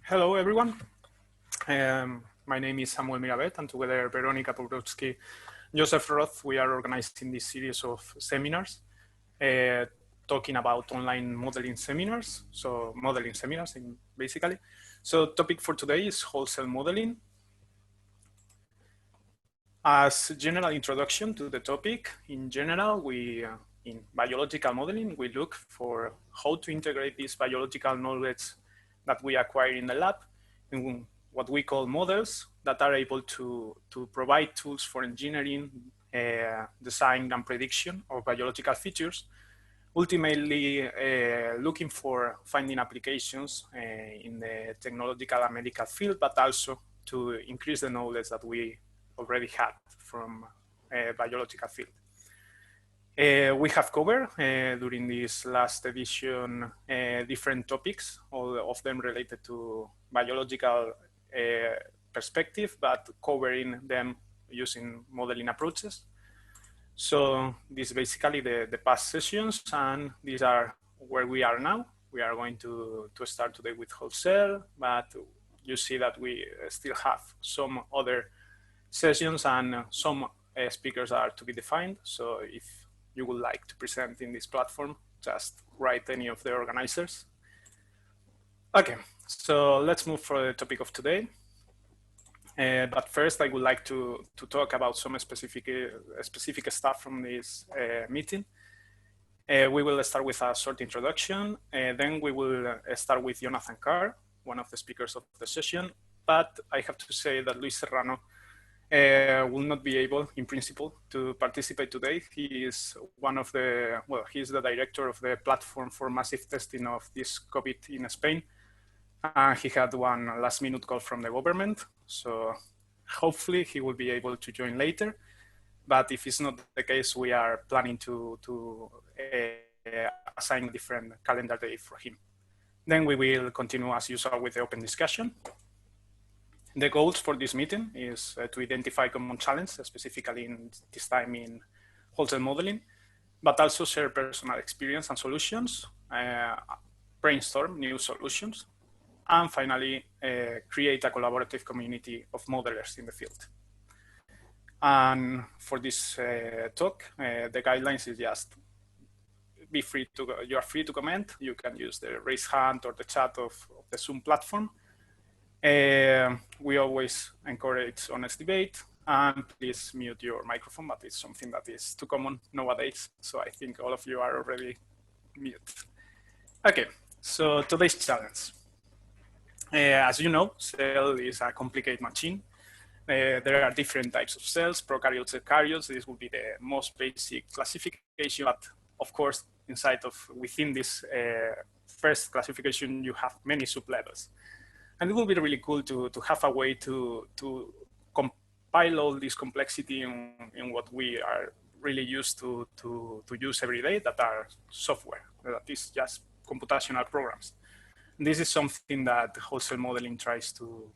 Hello, everyone. My name is Samuel Mirabet, and together Veronica Pobrowski, Joseph Roth, we are organizing this series of seminars talking about online modeling seminars. So modeling seminars, basically. So topic for today is wholesale modeling. As general introduction to the topic, in general, in biological modeling, we look for how to integrate this biological knowledge that we acquire in the lab in what we call models that are able to provide tools for engineering, design, and prediction of biological features, ultimately looking for finding applications in the technological and medical field, but also to increase the knowledge that we already had from biological field. We have covered during this last edition different topics, all of them related to biological perspective, but covering them using modeling approaches. So this is basically the past sessions, and these are where we are now. We are going to start today with wholesale, but you see that we still have some other sessions and some speakers are to be defined. So if you would like to present in this platform, just write any of the organizers. Okay, so let's move for the topic of today. But first, I would like to talk about some specific stuff from this meeting. We will start with a short introduction. Then we will start with Jonathan Karr, one of the speakers of the session. But I have to say that Luis Serrano will not be able, in principle, to participate today. He is one of the, well, he's the director of the platform for massive testing of this COVID in Spain. He had one last minute call from the government. So hopefully he will be able to join later. But if it's not the case, we are planning to assign a different calendar day for him. Then we will continue as usual with the open discussion. The goals for this meeting is to identify common challenges, specifically in this time in wholesale modeling, but also share personal experience and solutions, brainstorm new solutions, and finally, create a collaborative community of modelers in the field. And for this talk, the guidelines is just be free to, you are free to comment. You can use the raise hand or the chat of the Zoom platform. We always encourage honest debate, and please mute your microphone, but it's something that is too common nowadays. So I think all of you are already mute. Okay, so today's challenge. As you know, cell is a complicated machine. There are different types of cells, prokaryotes, eukaryotes. This will be the most basic classification, but of course, within this first classification, you have many sublevels. And it will be really cool to have a way to compile all this complexity in what we are really used to use every day, that are software, that is just computational programs. And this is something that wholesale modeling tries to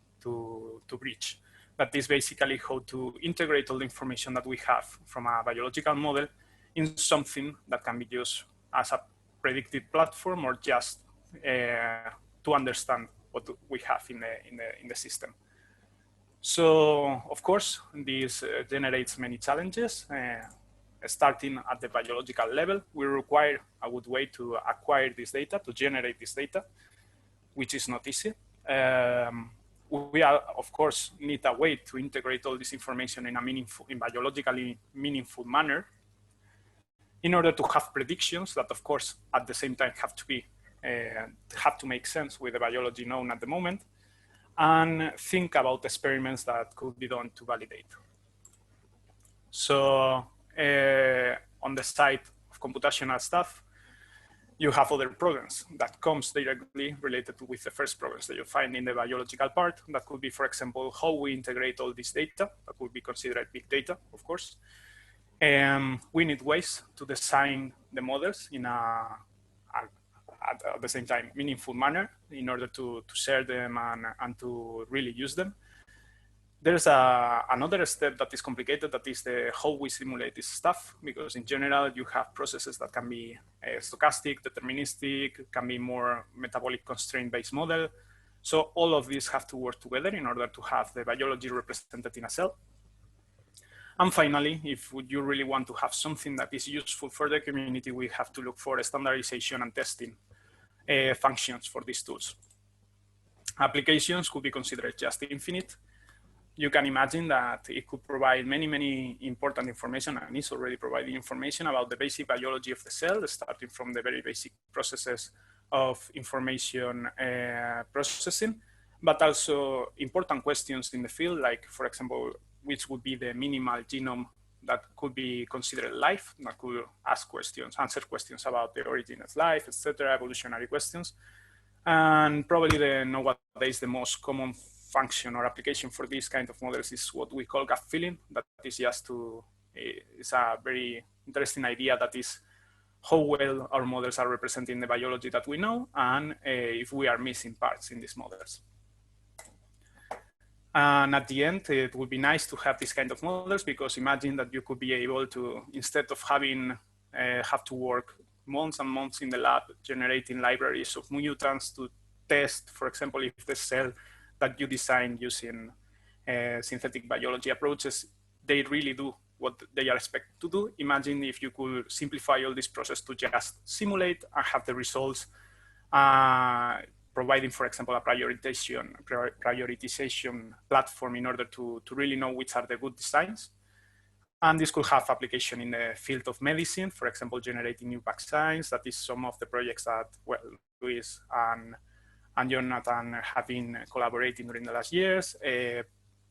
reach. That is basically how to integrate all the information that we have from a biological model in something that can be used as a predictive platform or just to understand what we have in the system. So, of course, this generates many challenges. Starting at the biological level, we require a good way to acquire this data, to generate this data, which is not easy. We are, of course, need a way to integrate all this information in biologically meaningful manner in order to have predictions that, of course, at the same time have to make sense with the biology known at the moment, and think about experiments that could be done to validate. So on the side of computational stuff, you have other problems that comes directly related with the first problems that you find in the biological part. That could be, for example, how we integrate all this data. That would be considered big data, of course. We need ways to design the models in at the same time meaningful manner in order to share them and to really use them. There's another step that is complicated, that is how we simulate this stuff, because in general you have processes that can be stochastic, deterministic, can be more metabolic constraint based model, So all of these have to work together in order to have the biology represented in a cell. And finally, if you really want to have something that is useful for the community, we have to look for standardization and testing functions for these tools. Applications could be considered just infinite. You can imagine that it could provide many, many important information, and it's already providing information about the basic biology of the cell, starting from the very basic processes of information processing, but also important questions in the field, like, for example, which would be the minimal genome that could be considered life, that could ask questions, answer questions about the origin of life, etc., evolutionary questions. And probably nowadays the most common function or application for these kind of models is what we call gap filling. That is just it's a very interesting idea that is how well our models are representing the biology that we know, and if we are missing parts in these models. And at the end, it would be nice to have this kind of models, because imagine that you could be able to, instead of having have to work months and months in the lab generating libraries of mutants to test, for example, if the cell that you design using synthetic biology approaches, they really do what they are expected to do. Imagine if you could simplify all this process to just simulate and have the results, providing, for example, a prioritization platform in order to really know which are the good designs. And this could have application in the field of medicine, for example, generating new vaccines. That is some of the projects that, well, Luis and Jonathan have been collaborating during the last years,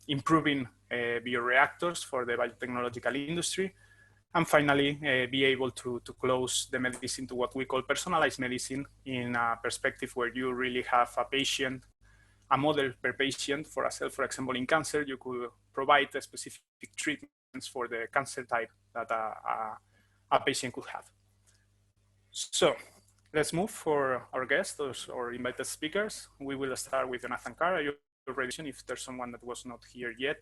improving bioreactors for the biotechnological industry. And finally, be able to close the medicine to what we call personalized medicine, in a perspective where you really have a model per patient for a cell. For example, in cancer, you could provide a specific treatments for the cancer type that a patient could have. So let's move for our guests or invited speakers. We will start with Jonathan Karr. If there's someone that was not here yet.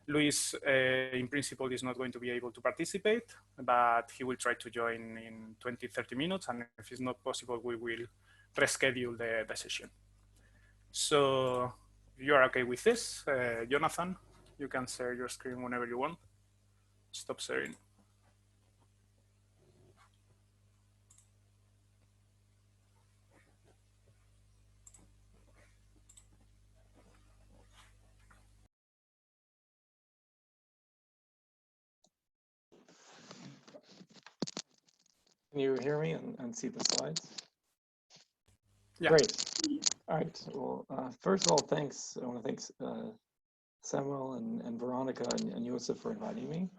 Luis, in principle, is not going to be able to participate, but he will try to join in 20-30 minutes. And if it's not possible, we will reschedule the session. So if you are okay with this, Jonathan, you can share your screen whenever you want. Stop sharing. Can you hear me and see the slides? Yeah. Great. All right. Well, first of all, thanks. I want to thank Samuel and Veronica and Yusuf for inviting me.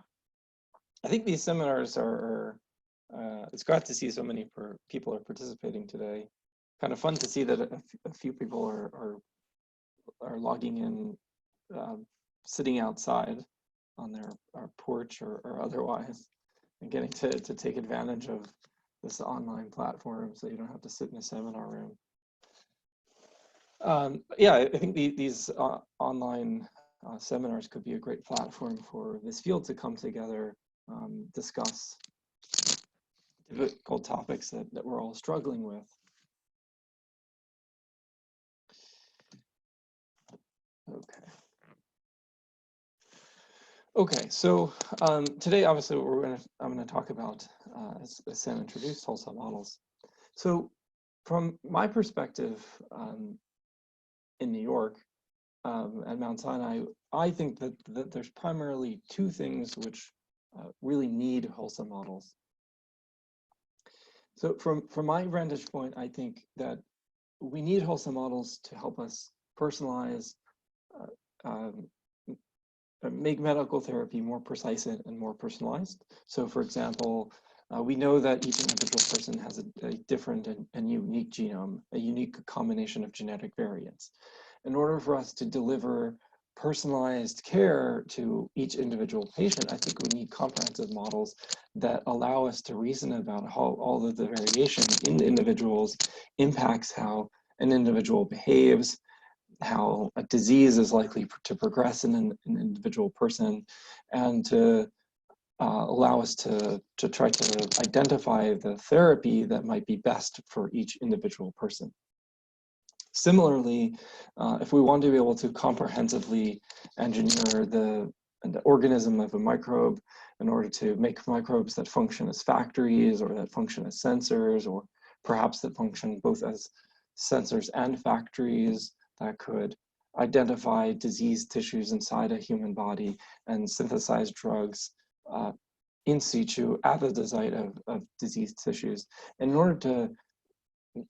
I think these seminars it's great to see so many people are participating today. Kind of fun to see that a few people are logging in, sitting outside on their porch or otherwise, and getting to take advantage of this online platform, so you don't have to sit in a seminar room. Yeah, I think these online seminars could be a great platform for this field to come together, discuss difficult topics that we're all struggling with. Okay, so today, obviously, I'm going to talk about, as Sam introduced, whole cell models. So from my perspective in New York, at Mount Sinai, I think that there's primarily two things which really need whole cell models. So from my vantage point, I think that we need whole cell models to help us personalize, make medical therapy more precise and more personalized. So for example, we know that each individual person has a different and unique genome, a unique combination of genetic variants. In order for us to deliver personalized care to each individual patient, I think we need comprehensive models that allow us to reason about how all of the variation in the individuals impacts how an individual behaves, how a disease is likely to progress in an individual person, and to allow us to try to identify the therapy that might be best for each individual person. Similarly, if we want to be able to comprehensively engineer the organism of a microbe in order to make microbes that function as factories or that function as sensors, or perhaps that function both as sensors and factories that could identify diseased tissues inside a human body and synthesize drugs in situ at the site of diseased tissues. In order to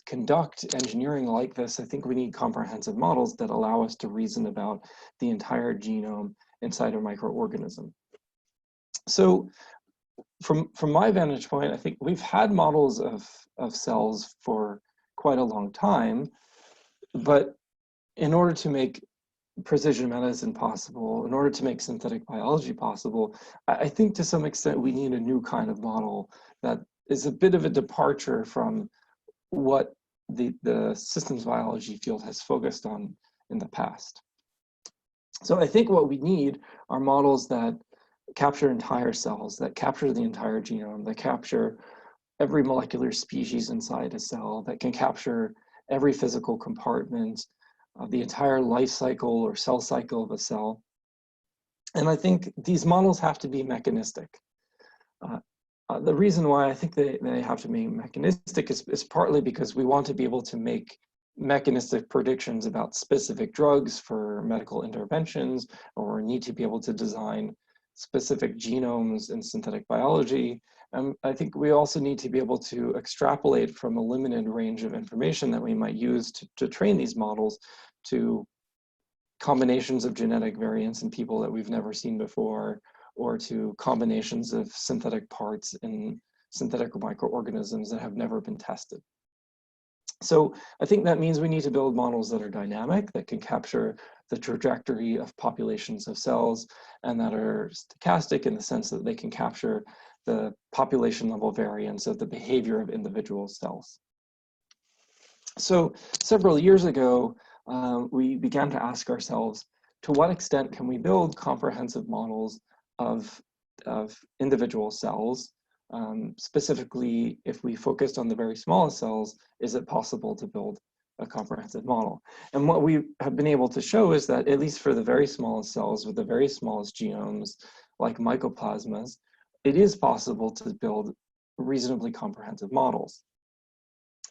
conduct engineering like this, I think we need comprehensive models that allow us to reason about the entire genome inside a microorganism. So from my vantage point, I think we've had models of cells for quite a long time, but in order to make precision medicine possible, in order to make synthetic biology possible, I think to some extent we need a new kind of model that is a bit of a departure from what the systems biology field has focused on in the past. So I think what we need are models that capture entire cells, that capture the entire genome, that capture every molecular species inside a cell, that can capture every physical compartment, the entire life cycle or cell cycle of a cell. And I think these models have to be mechanistic. The reason why I think they have to be mechanistic is partly because we want to be able to make mechanistic predictions about specific drugs for medical interventions, or need to be able to design specific genomes in synthetic biology. I think we also need to be able to extrapolate from a limited range of information that we might use to train these models to combinations of genetic variants in people that we've never seen before, or to combinations of synthetic parts in synthetic microorganisms that have never been tested. So I think that means we need to build models that are dynamic, that can capture the trajectory of populations of cells, and that are stochastic in the sense that they can capture the population level variance of the behavior of individual cells. So several years ago, we began to ask ourselves, to what extent can we build comprehensive models of individual cells? Specifically, if we focused on the very smallest cells, is it possible to build a comprehensive model? And what we have been able to show is that, at least for the very smallest cells with the very smallest genomes, like mycoplasmas, it is possible to build reasonably comprehensive models.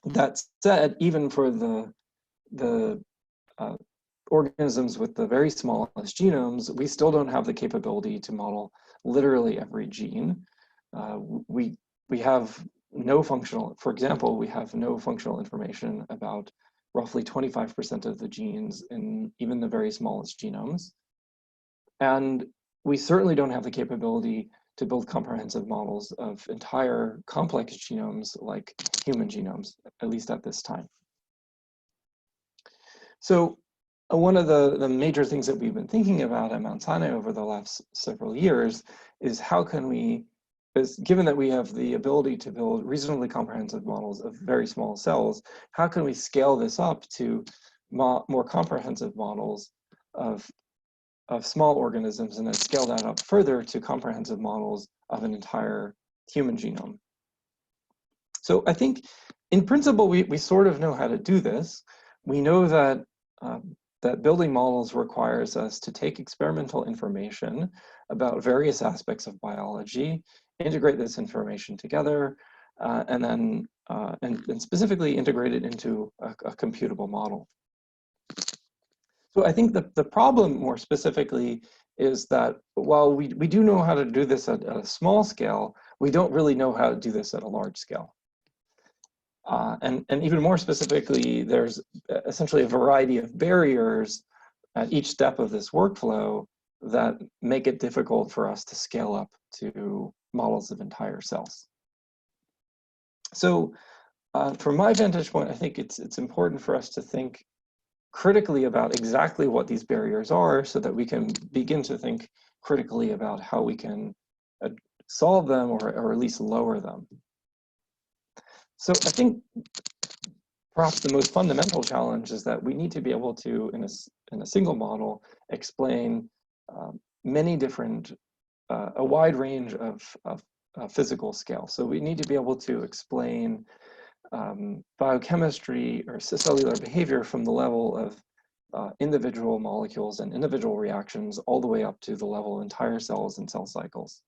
That said, even for the organisms with the very smallest genomes, we still don't have the capability to model literally every gene. We have no functional, for example, we have no functional information about roughly 25% of the genes in even the very smallest genomes. And we certainly don't have the capability to build comprehensive models of entire complex genomes like human genomes, at least at this time. So one of the major things that we've been thinking about at Mount Sinai over the last several years is how can we, given that we have the ability to build reasonably comprehensive models of very small cells, how can we scale this up to more comprehensive models of small organisms, and then scale that up further to comprehensive models of an entire human genome? So I think in principle, we sort of know how to do this. We know that that building models requires us to take experimental information about various aspects of biology, integrate this information together, and then and specifically integrate it into a computable model. So I think the problem more specifically is that while we do know how to do this at a small scale, we don't really know how to do this at a large scale. And even more specifically, there's essentially a variety of barriers at each step of this workflow that make it difficult for us to scale up to models of entire cells. So from my vantage point, I think it's important for us to think critically about exactly what these barriers are so that we can begin to think critically about how we can solve them or at least lower them. So I think perhaps the most fundamental challenge is that we need to be able to, in a single model, explain many different, a wide range of physical scale. So we need to be able to explain biochemistry or cellular behavior from the level of individual molecules and individual reactions all the way up to the level of entire cells and cell cycles.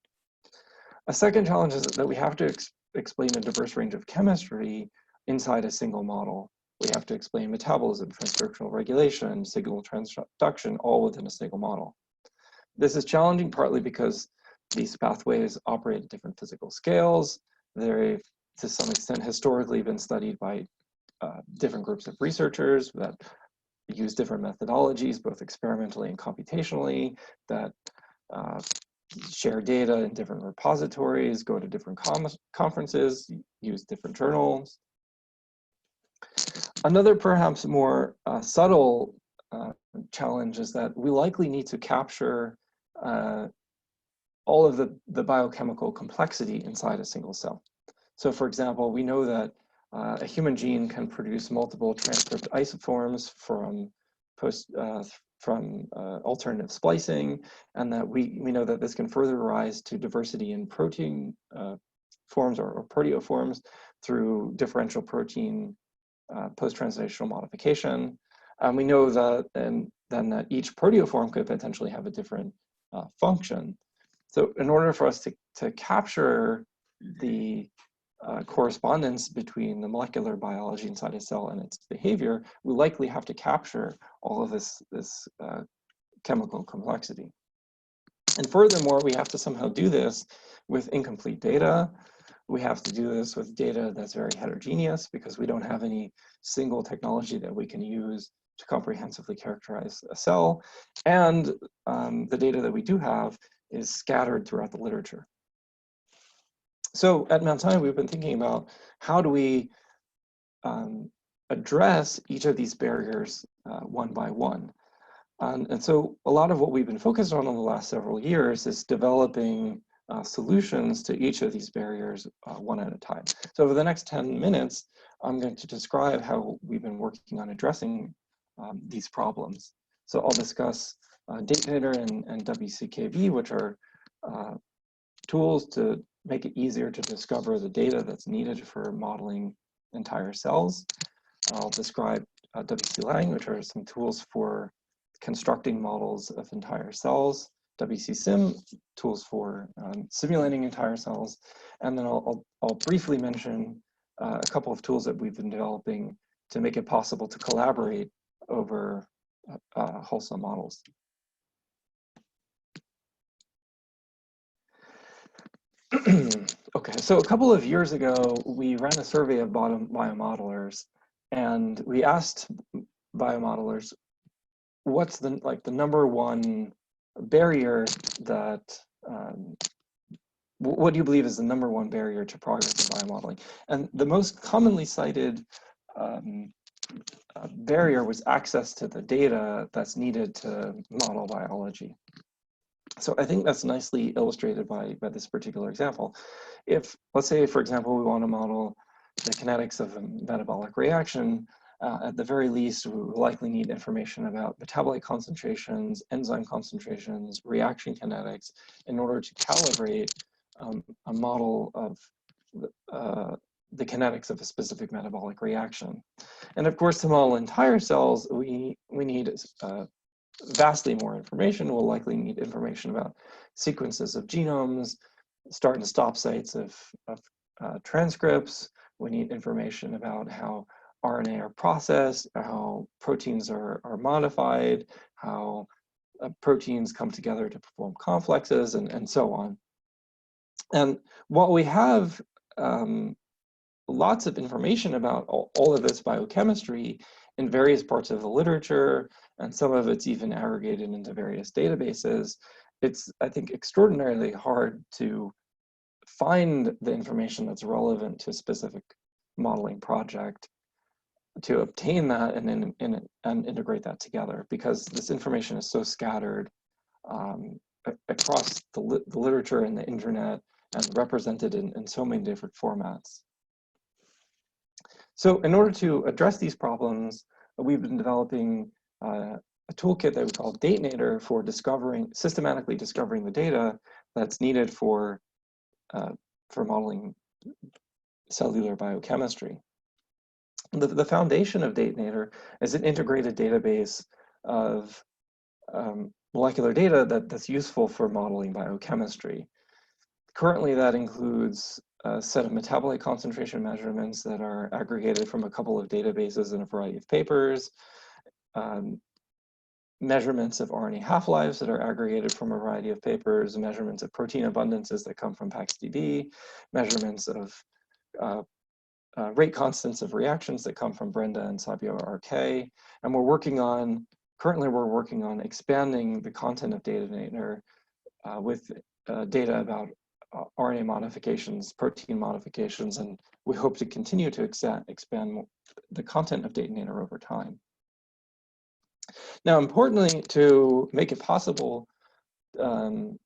A second challenge is that we have to explain a diverse range of chemistry inside a single model. We have to explain metabolism, transcriptional regulation, signal transduction, all within a single model. This is challenging partly because these pathways operate at different physical scales. They've, to some extent, historically been studied by different groups of researchers that use different methodologies, both experimentally and computationally, that share data in different repositories, go to different conferences, use different journals. Another perhaps more subtle challenge is that we likely need to capture all of the biochemical complexity inside a single cell. So for example, we know that a human gene can produce multiple transcript isoforms from alternative splicing, and that we know that this can further rise to diversity in protein forms or proteoforms through differential protein post-translational modification. We know that then that each proteoform could potentially have a different function. So in order for us to capture the correspondence between the molecular biology inside a cell and its behavior, we likely have to capture all of this chemical complexity. And furthermore, we have to somehow do this with incomplete data. We have to do this with data that's very heterogeneous because we don't have any single technology that we can use to comprehensively characterize a cell. And the data that we do have is scattered throughout the literature. So at Mount Sinai, we've been thinking about how do we address each of these barriers one by one. And so a lot of what we've been focused on in the last several years is developing solutions to each of these barriers one at a time. So over the next 10 minutes, I'm going to describe how we've been working on addressing these problems. So I'll discuss Datanator and WCKB, which are tools to make it easier to discover the data that's needed for modeling entire cells. I'll describe WCLang, which are some tools for constructing models of entire cells, WCSim, tools for simulating entire cells, and then I'll briefly mention a couple of tools that we've been developing to make it possible to collaborate over whole cell models. Okay, so a couple of years ago, we ran a survey of biomodelers, and we asked biomodelers, what's the number one barrier that, what do you believe is the number one barrier to progress in biomodeling? And the most commonly cited barrier was access to the data that's needed to model biology. So I think that's nicely illustrated by this particular example. If, let's say, for example, we want to model the kinetics of a metabolic reaction, at the very least, we will likely need information about metabolite concentrations, enzyme concentrations, reaction kinetics, in order to calibrate a model of the kinetics of a specific metabolic reaction. And of course, to model entire cells, we need vastly more information. We'll likely need information about sequences of genomes, start and stop sites of transcripts. We need information about how RNA are processed, how proteins are modified, how proteins come together to perform complexes, and so on. And while we have lots of information about all of this biochemistry in various parts of the literature, and some of it's even aggregated into various databases, it's, I think, extraordinarily hard to find the information that's relevant to a specific modeling project, to obtain that and integrate that together, because this information is so scattered across the literature and the internet and represented in so many different formats. So in order to address these problems, we've been developing a toolkit that we call Datanator for systematically discovering the data that's needed for modeling cellular biochemistry. The foundation of Datanator is an integrated database of molecular data that's useful for modeling biochemistry. Currently, that includes a set of metabolite concentration measurements that are aggregated from a couple of databases in a variety of papers, measurements of RNA half-lives that are aggregated from a variety of papers, measurements of protein abundances that come from PaxDB, measurements of rate constants of reactions that come from Brenda and Sabio RK. And currently we're working on expanding the content of Datanator with data about RNA modifications, protein modifications, and we hope to continue to expand the content of Datanator over time. Now, importantly, to make it possible to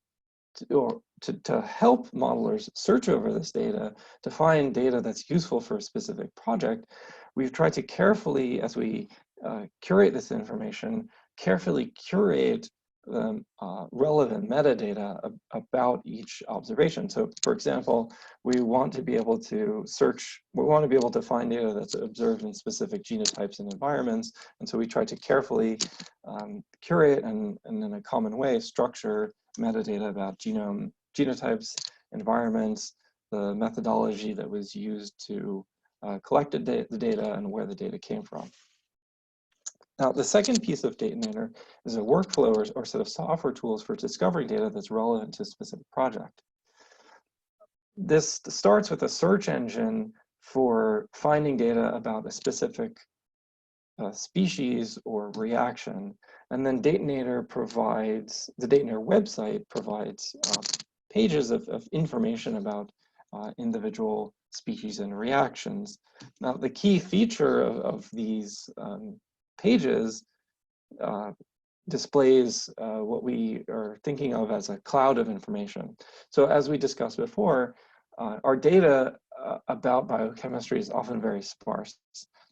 help modelers search over this data, to find data that's useful for a specific project, we've tried to carefully, as we curate this information, carefully curate relevant metadata about each observation. So, for example, we want to be able to find data that's observed in specific genotypes and environments. And so we try to carefully curate and in a common way structure metadata about genotypes, environments, the methodology that was used to collect the data and where the data came from. Now, the second piece of Datanator is a workflow or set of software tools for discovering data that's relevant to a specific project. This starts with a search engine for finding data about a specific species or reaction. And then Datanator the Datanator website provides pages of information about individual species and reactions. Now, the key feature of these pages displays what we are thinking of as a cloud of information. So as we discussed before, our data about biochemistry is often very sparse.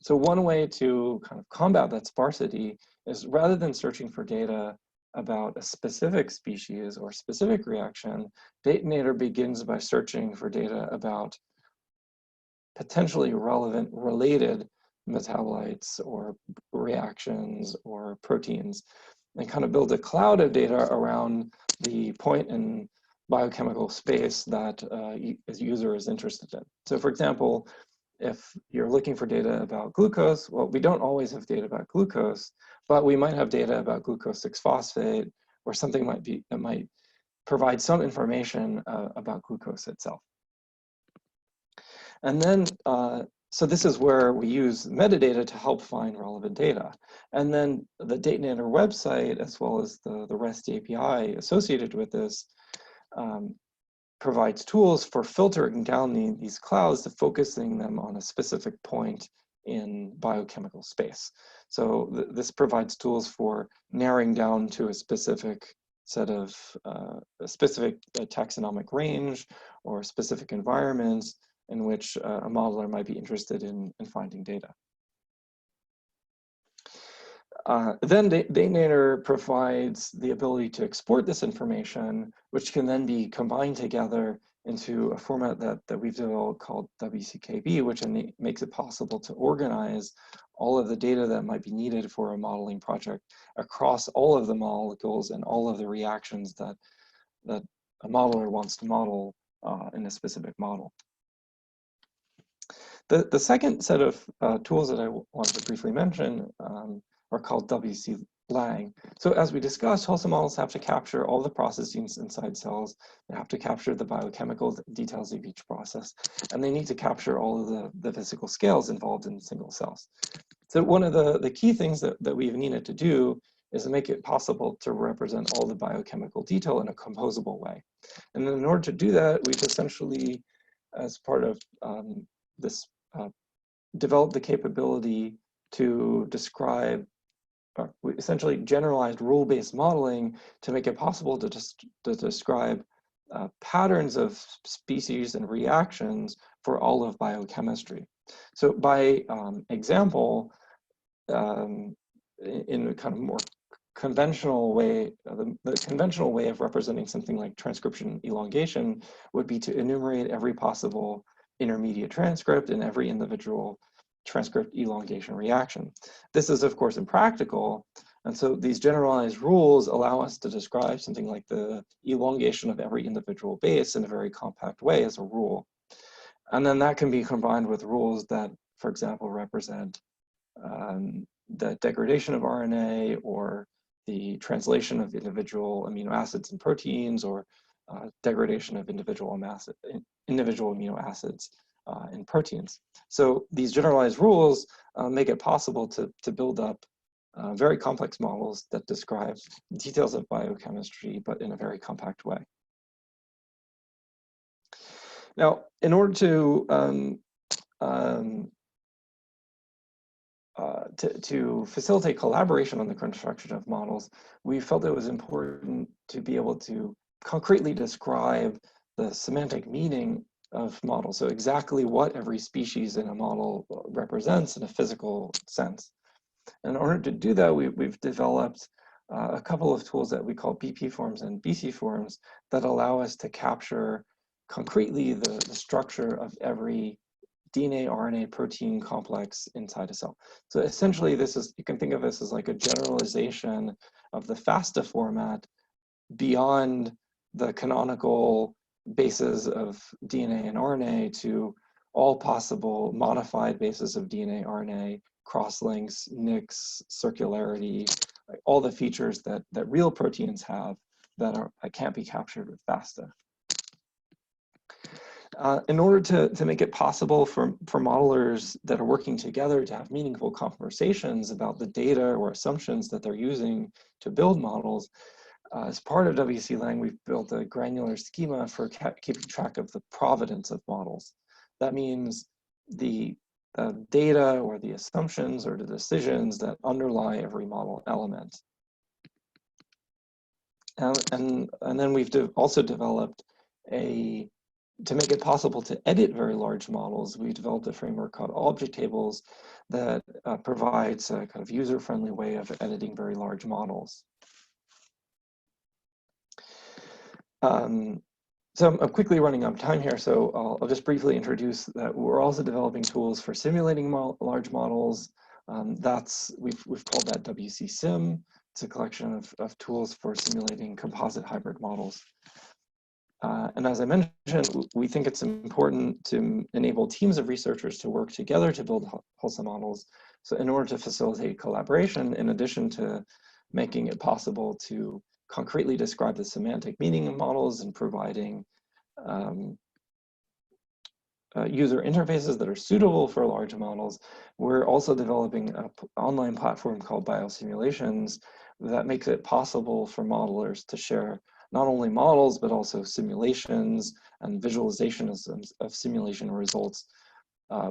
So one way to kind of combat that sparsity is, rather than searching for data about a specific species or specific reaction, Datanator begins by searching for data about potentially relevant related metabolites or reactions or proteins, and kind of build a cloud of data around the point in biochemical space that a user is interested in. So for example, if you're looking for data about glucose, well, we don't always have data about glucose, but we might have data about glucose 6-phosphate or something that might provide some information about glucose itself. And then, so this is where we use metadata to help find relevant data. And then the Datanator website, as well as the REST API associated with this, provides tools for filtering down these clouds to focusing them on a specific point in biochemical space. So this provides tools for narrowing down to a specific set of a specific taxonomic range or specific environments in which a modeler might be interested in finding data. Then Datanator provides the ability to export this information, which can then be combined together into a format that we've developed called WCKB, which makes it possible to organize all of the data that might be needed for a modeling project across all of the molecules and all of the reactions that a modeler wants to model in a specific model. The second set of tools that I wanted to briefly mention are called WC-Lang. So as we discussed, wholesome models have to capture all the processes inside cells. They have to capture the biochemical details of each process, and they need to capture all of the physical scales involved in single cells. So one of the key things that we've needed to do is to make it possible to represent all the biochemical detail in a composable way. And in order to do that, we've essentially, as part of this, developed the capability to describe essentially generalized rule-based modeling to make it possible to describe patterns of species and reactions for all of biochemistry. So by example, in a kind of more conventional way, the conventional way of representing something like transcription elongation would be to enumerate every possible intermediate transcript in every individual transcript elongation reaction. This is, of course, impractical. And so these generalized rules allow us to describe something like the elongation of every individual base in a very compact way as a rule. And then that can be combined with rules that, for example, represent the degradation of RNA or the translation of individual amino acids and proteins, or degradation of individual amino acids in proteins. So these generalized rules make it possible to build up very complex models that describe details of biochemistry, but in a very compact way. Now, in order to facilitate collaboration on the construction of models, we felt it was important to be able to concretely describe the semantic meaning of models. So exactly what every species in a model represents in a physical sense. In order to do that, we've developed a couple of tools that we call BP forms and BC forms that allow us to capture concretely the structure of every DNA, RNA, protein complex inside a cell. So essentially, this is, you can think of this as like a generalization of the FASTA format beyond the canonical bases of DNA and RNA to all possible modified bases of DNA, RNA, crosslinks, nicks, circularity, like all the features that real proteins have that can't be captured with FASTA. In order to make it possible for modelers that are working together to have meaningful conversations about the data or assumptions that they're using to build models, as part of WCLang, we've built a granular schema for keeping track of the provenance of models. That means the data or the assumptions or the decisions that underlie every model element. And then we've also developed to make it possible to edit very large models, we developed a framework called ObjTables that provides a kind of user-friendly way of editing very large models. So I'm quickly running out of time here, so I'll just briefly introduce that we're also developing tools for simulating large models. We've called that WCSim. It's a collection of tools for simulating composite hybrid models. And as I mentioned, we think it's important to enable teams of researchers to work together to build wholesome models. So in order to facilitate collaboration, in addition to making it possible to concretely describe the semantic meaning of models and providing user interfaces that are suitable for large models, we're also developing an online platform called BioSimulations that makes it possible for modelers to share not only models, but also simulations and visualizations of simulation results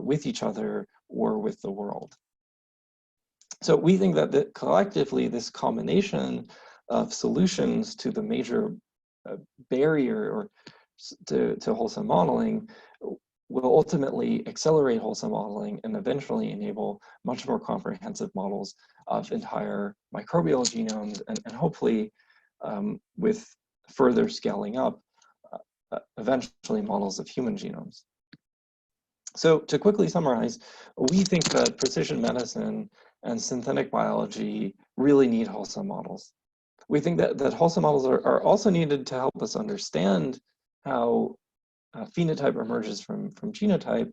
with each other or with the world. So we think that collectively, this combination of solutions to the major barrier or to wholesome modeling will ultimately accelerate wholesome modeling and eventually enable much more comprehensive models of entire microbial genomes and hopefully with further scaling up, eventually models of human genomes. So to quickly summarize, we think that precision medicine and synthetic biology really need wholesome models. We think that wholesome models are also needed to help us understand how phenotype emerges from genotype,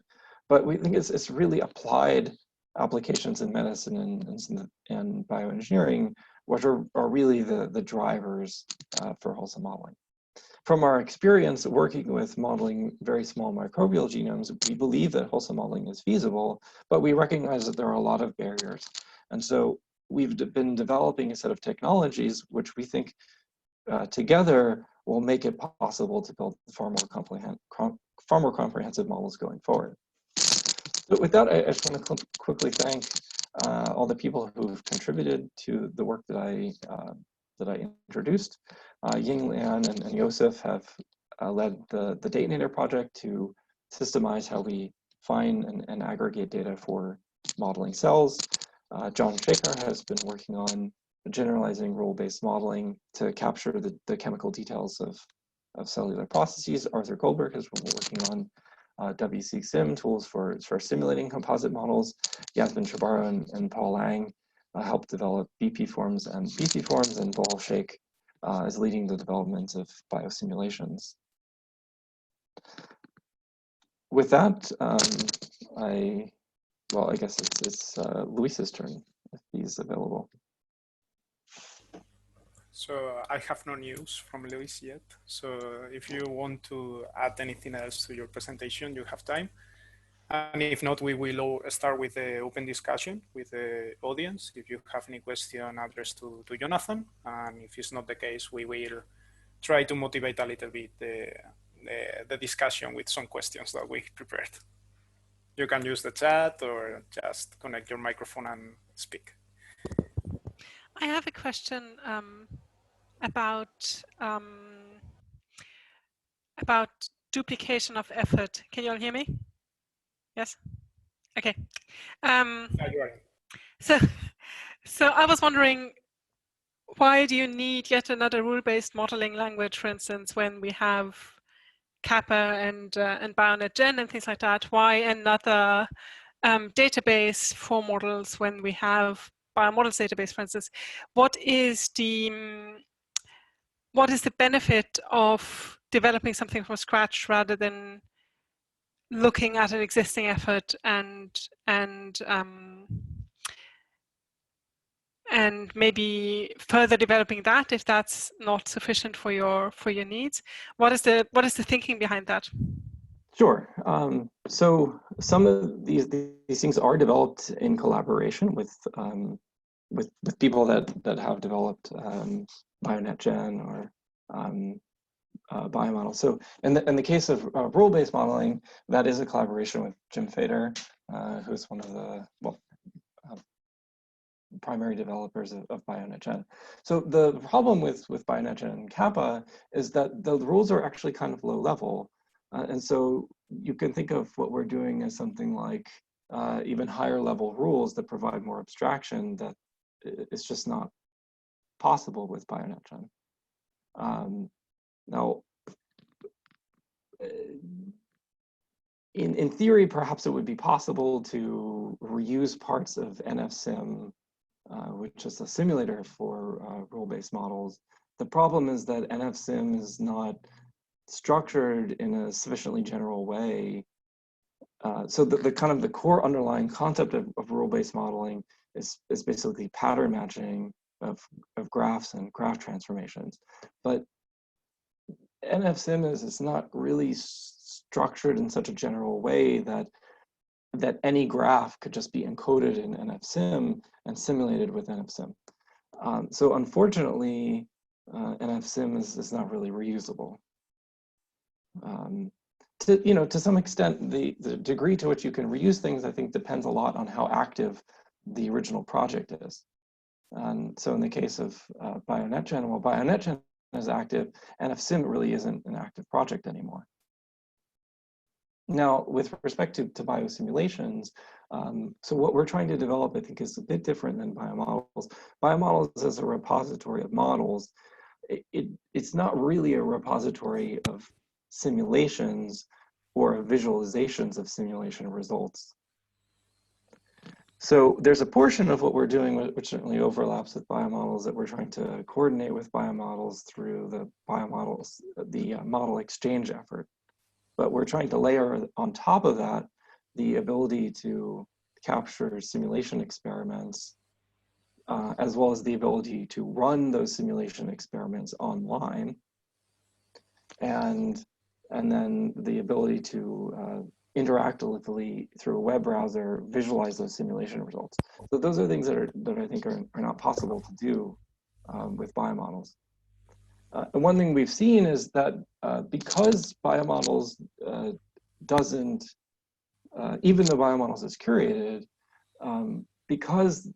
but we think it's really applied applications in medicine and bioengineering, which are really the drivers for wholesome modeling. From our experience working with modeling very small microbial genomes, we believe that wholesome modeling is feasible, but we recognize that there are a lot of barriers. And so we've been developing a set of technologies which we think together will make it possible to build far more comprehensive models going forward. So with that, I just want to quickly thank all the people who've contributed to the work that I introduced. Ying Lian and Yosef have led the Datanator project to systemize how we find and aggregate data for modeling cells. John Shaker has been working on generalizing role-based modeling to capture the chemical details of cellular processes. Arthur Goldberg has been working on WCSim tools for simulating composite models. Yasmin Chabara and Paul Lang helped develop BP forms and BC forms, and Bohal Sheikh is leading the development of biosimulations. With that, I guess it's Luis's turn if he's available. So I have no news from Luis yet. So if you want to add anything else to your presentation, you have time. And if not, we will start with the open discussion with the audience. If you have any question addressed to Jonathan, and if it's not the case, we will try to motivate a little bit the discussion with some questions that we prepared. You can use the chat or just connect your microphone and speak. I have a question about duplication of effort. Can you all hear me? Yes? Okay. So I was wondering, why do you need yet another rule-based modeling language, for instance, when we have Kappa and BioNetGen and things like that? Why another database for models when we have biomodels database, for instance? What is the benefit of developing something from scratch rather than looking at an existing effort and maybe further developing that if that's not sufficient for your needs? What is the thinking behind that? Sure. So some of these things are developed in collaboration with people that have developed BioNetGen or biomodels. So in the case of rule-based modeling, that is a collaboration with Jim Fader, who's one of the primary developers of BioNetGen. So the problem with BioNetGen and Kappa is that the rules are actually kind of low level. And so you can think of what we're doing as something like even higher level rules that provide more abstraction that it's just not possible with BioNetGen. Now, in theory, perhaps it would be possible to reuse parts of NFSim, which is a simulator for rule-based models. The problem is that NFSim is not structured in a sufficiently general way. So the kind of the core underlying concept of rule-based modeling is basically pattern matching of graphs and graph transformations. But NFSim is not really structured in such a general way that any graph could just be encoded in NFSim and simulated with NFSim. So unfortunately, NFSim is not really reusable. To some extent, the degree to which you can reuse things, I think, depends a lot on how active the original project is. And so in the case of BioNetGen, while BioNetGen is active, NFSim really isn't an active project anymore. Now, with respect to biosimulations, so what we're trying to develop, I think, is a bit different than biomodels. Biomodels as a repository of models, it's not really a repository of simulations or visualizations of simulation results. So there's a portion of what we're doing which certainly overlaps with biomodels that we're trying to coordinate with biomodels through the model exchange effort. But we're trying to layer on top of that the ability to capture simulation experiments, as well as the ability to run those simulation experiments online, and then the ability to interactively through a web browser visualize those simulation results. So those are things that I think are not possible to do with biomodels. And one thing we've seen is that because biomodels doesn't, even though biomodels is curated, because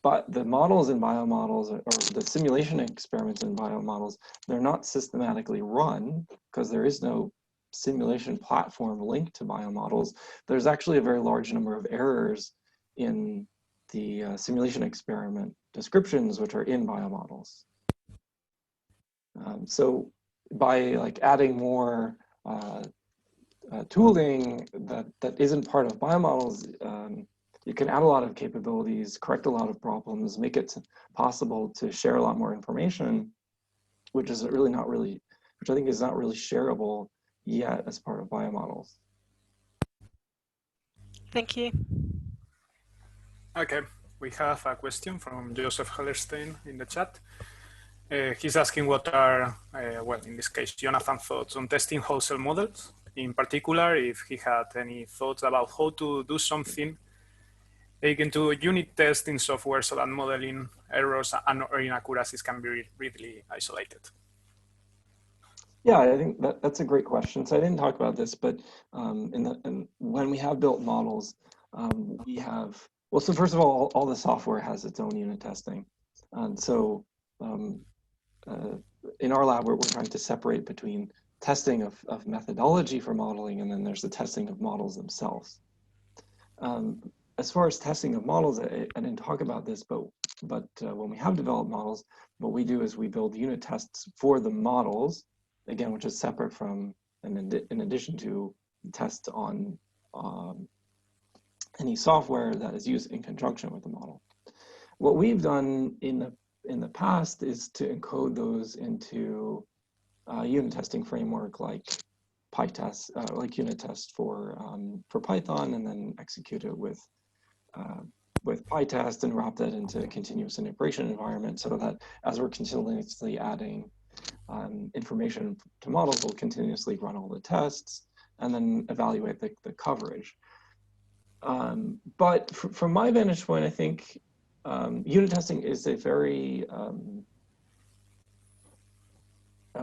the models in biomodels or the simulation experiments in biomodels, they're not systematically run because there is no simulation platform linked to biomodels. There's actually a very large number of errors in the simulation experiment descriptions which are in biomodels. So by adding more tooling that isn't part of biomodels, you can add a lot of capabilities, correct a lot of problems, make it possible to share a lot more information, which is really not really, which I think is not really shareable yet as part of biomodels. Thank you. Okay, we have a question from Joseph Hellerstein in the chat. He's asking what are, well, in this case, Jonathan's thoughts on testing whole cell models. In particular, if he had any thoughts about how to do something taken to unit test in software so that modeling errors or inaccuracies can be really isolated. Yeah, I think that's a great question. So I didn't talk about this, but when we have built models, we have, well, so first of all the software has its own unit testing. And so in our lab, we're trying to separate between testing of methodology for modeling, and then there's the testing of models themselves. As far as testing of models, I didn't talk about this, but when we have developed models, what we do is we build unit tests for the models, again, which is separate from, and in addition to tests on any software that is used in conjunction with the model. What we've done in the past is to encode those into a unit testing framework like PyTest, like unit test for Python, and then execute it with PyTest and wrap that into a continuous integration environment, so that as we're continuously adding information to models, we'll continuously run all the tests and then evaluate the coverage. But from my vantage point, I think unit testing is a very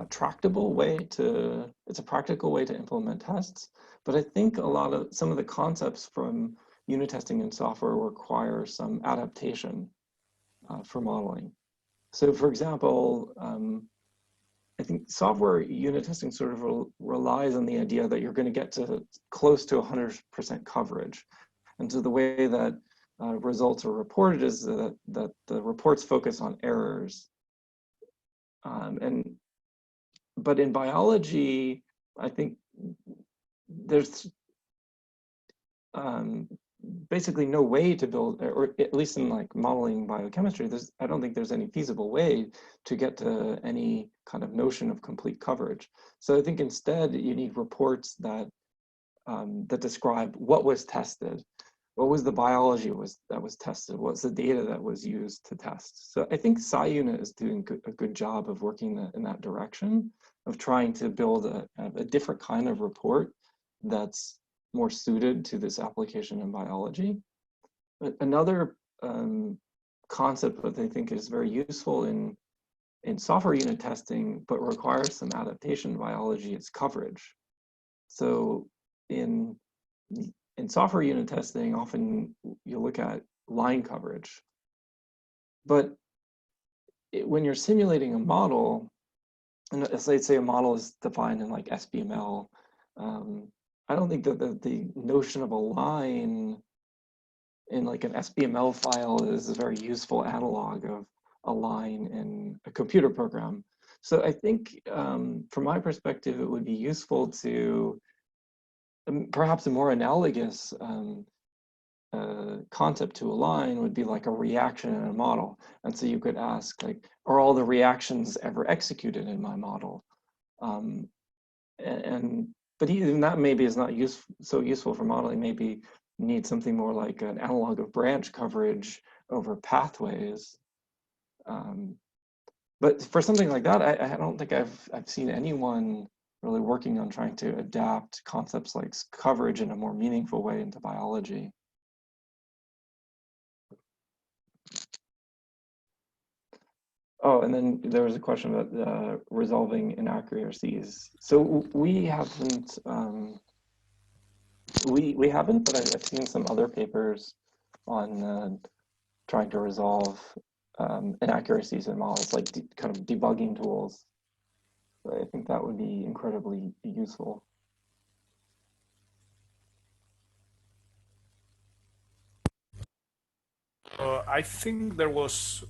tractable way it's a practical way to implement tests, but I think some of the concepts from unit testing in software require some adaptation for modeling. So for example, I think software unit testing sort of relies on the idea that you're going to get to close to 100% coverage. And so the way that results are reported is that the reports focus on errors. But in biology, I think there's basically no way to build, or at least in like modeling biochemistry, I don't think there's any feasible way to get to any kind of notion of complete coverage. So I think instead you need reports that describe what was tested, what was the biology that was tested, what's the data that was used to test. So I think SciUnit is doing a good job of working in that direction, of trying to build a different kind of report that's more suited to this application in biology. But another concept that I think is very useful in software unit testing, but requires some adaptation in biology, is coverage. So in software unit testing, often you look at line coverage. But when you're simulating a model, and let's say a model is defined in like SBML, I don't think that the notion of a line in like an SBML file is a very useful analog of a line in a computer program. So I think from my perspective, it would be useful to perhaps a more analogous concept to a line would be like a reaction in a model. And so you could ask, like, are all the reactions ever executed in my model? But even that maybe is not so useful for modeling. Maybe you need something more like an analog of branch coverage over pathways. But for something like that, I don't think I've seen anyone really working on trying to adapt concepts like coverage in a more meaningful way into biology. Oh, and then there was a question about resolving inaccuracies. So we haven't, but I've seen some other papers on trying to resolve inaccuracies in models, like kind of debugging tools. I think that would be incredibly useful. I think there was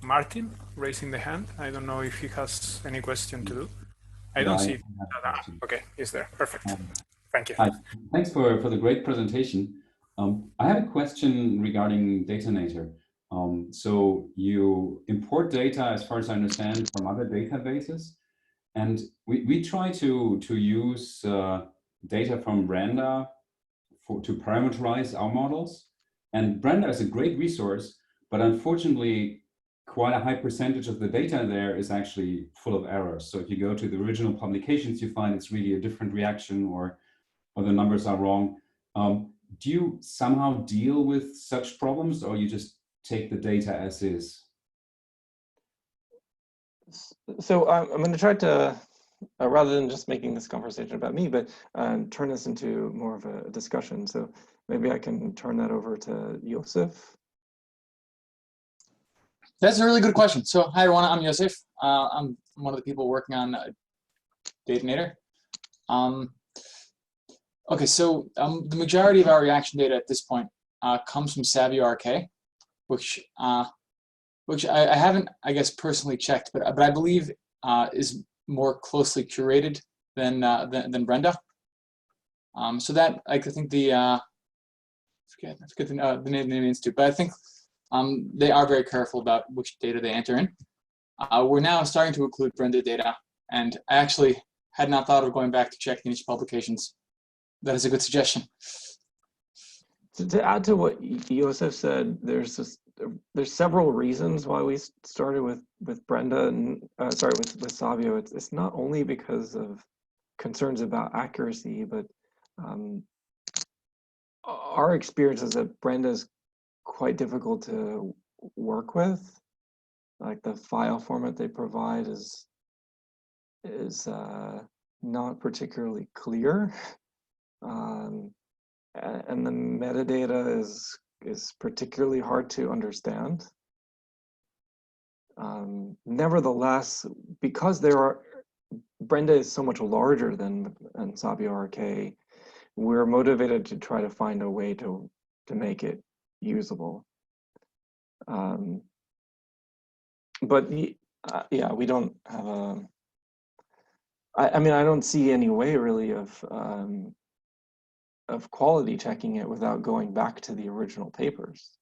Martin raising the hand. I don't know if he has any question to do. I don't see. Okay, he's there. Perfect. Thank you. Hi, thanks for the great presentation. I have a question regarding Datanator. So you import data, as far as I understand, from other databases, and we try to use data from Brenda to parameterize our models. And Brenda is a great resource, but unfortunately, quite a high percentage of the data there is actually full of errors. So if you go to the original publications, you find it's really a different reaction, or the numbers are wrong. Do you somehow deal with such problems, or you just take the data as is? So I'm going to try to, rather than just making this conversation about me, but turn this into more of a discussion. So maybe I can turn that over to Josef. That's a really good question. So hi everyone, I'm Josef. I'm one of the people working on Datanator. Okay, so the majority of our reaction data at this point comes from Savio RK, which I haven't, I guess, personally checked, but I believe is more closely curated than Brenda. So that I think I forget the name of the institute, but I think they are very careful about which data they enter in. We're now starting to include Brenda data, and I actually had not thought of going back to check the niche publications. That is a good suggestion. To add to what Josef said, there's several reasons why we started with Brenda and with Savio. It's not only because of concerns about accuracy, but our experience is that Brenda is quite difficult to work with. Like the file format they provide is not particularly clear. And the metadata is particularly hard to understand. Nevertheless, because Brenda is so much larger than Savio RK, we're motivated to try to find a way to make it usable. But yeah, we don't have I mean, I don't see any way really of quality checking it without going back to the original papers.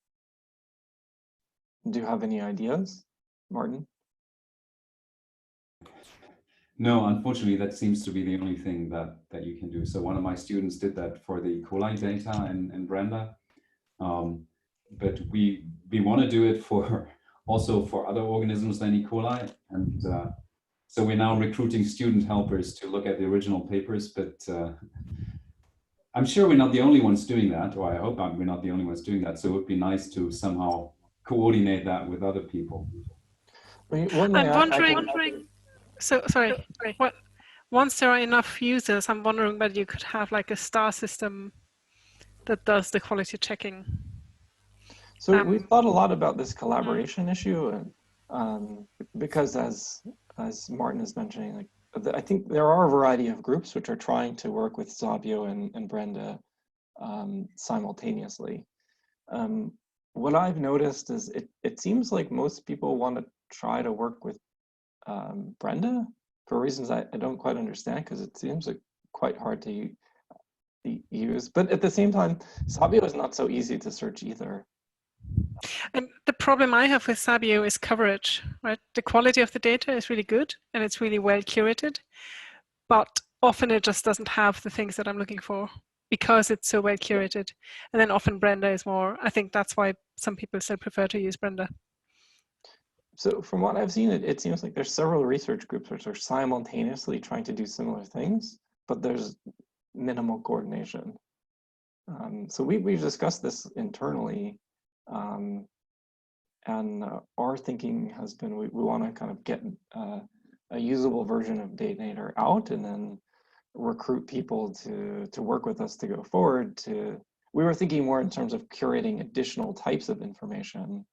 Do you have any ideas, Martin? No, unfortunately, that seems to be the only thing that you can do. So one of my students did that for the E. coli data in Brenda, but we want to do it also for other organisms than E. coli, and so we're now recruiting student helpers to look at the original papers, but I'm sure we're not the only ones doing that, or I hope we're not the only ones doing that. So it would be nice to somehow coordinate that with other people. I'm wondering, sorry, once there are enough users, I'm wondering whether you could have like a star system that does the quality checking. So we've thought a lot about this collaboration issue, and because as Martin is mentioning, like, I think there are a variety of groups which are trying to work with Savio and Brenda simultaneously. What I've noticed is it seems like most people want to try to work with Brenda for reasons I don't quite understand, because it seems like quite hard to use. But at the same time, Savio is not so easy to search either. And the problem I have with Savio is coverage, right? The quality of the data is really good and it's really well curated, but often it just doesn't have the things that I'm looking for because it's so well curated. And then often Brenda is more, I think that's why some people still prefer to use Brenda. So from what I've seen, it seems like there's several research groups which are simultaneously trying to do similar things, but there's minimal coordination. So we've discussed this internally. And our thinking has been we want to kind of get a usable version of Datanator out and then recruit people to work with us to go forward. We were thinking more in terms of curating additional types of information,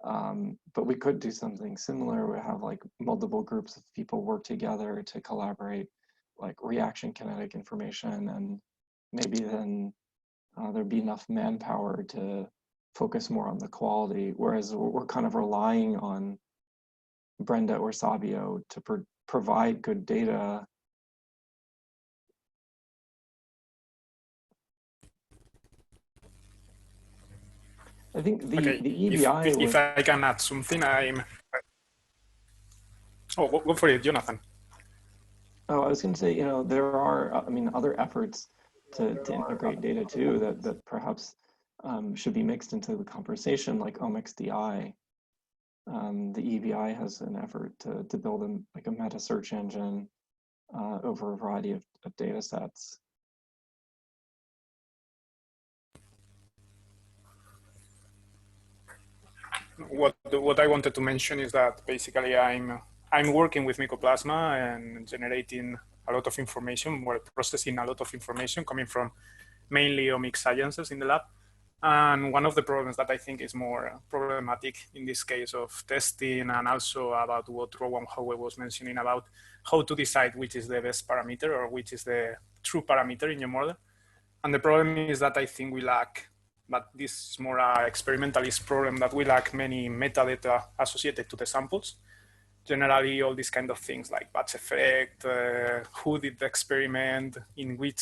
but we could do something similar. We have like multiple groups of people work together to collaborate, like reaction kinetic information, and maybe then there'd be enough manpower to focus more on the quality, whereas we're kind of relying on Brenda or Savio to provide good data. I think the Okay, EBI if I can add something, Oh, go for it, Jonathan. Oh, I was going to say, there are, I mean, other efforts to integrate data too that perhaps should be mixed into the conversation, like OmixDI. The EBI has an effort to build like a meta search engine over a variety of data sets. What I wanted to mention is that basically I'm working with Mycoplasma and generating a lot of information, we're processing a lot of information coming from mainly omics sciences in the lab. And one of the problems that I think is more problematic in this case of testing, and also about what Rowan Howe was mentioning about how to decide which is the best parameter or which is the true parameter in your model. And the problem is that I think we lack, but this is more an experimentalist problem, that we lack many metadata associated to the samples. Generally, all these kind of things like batch effect, who did the experiment, in which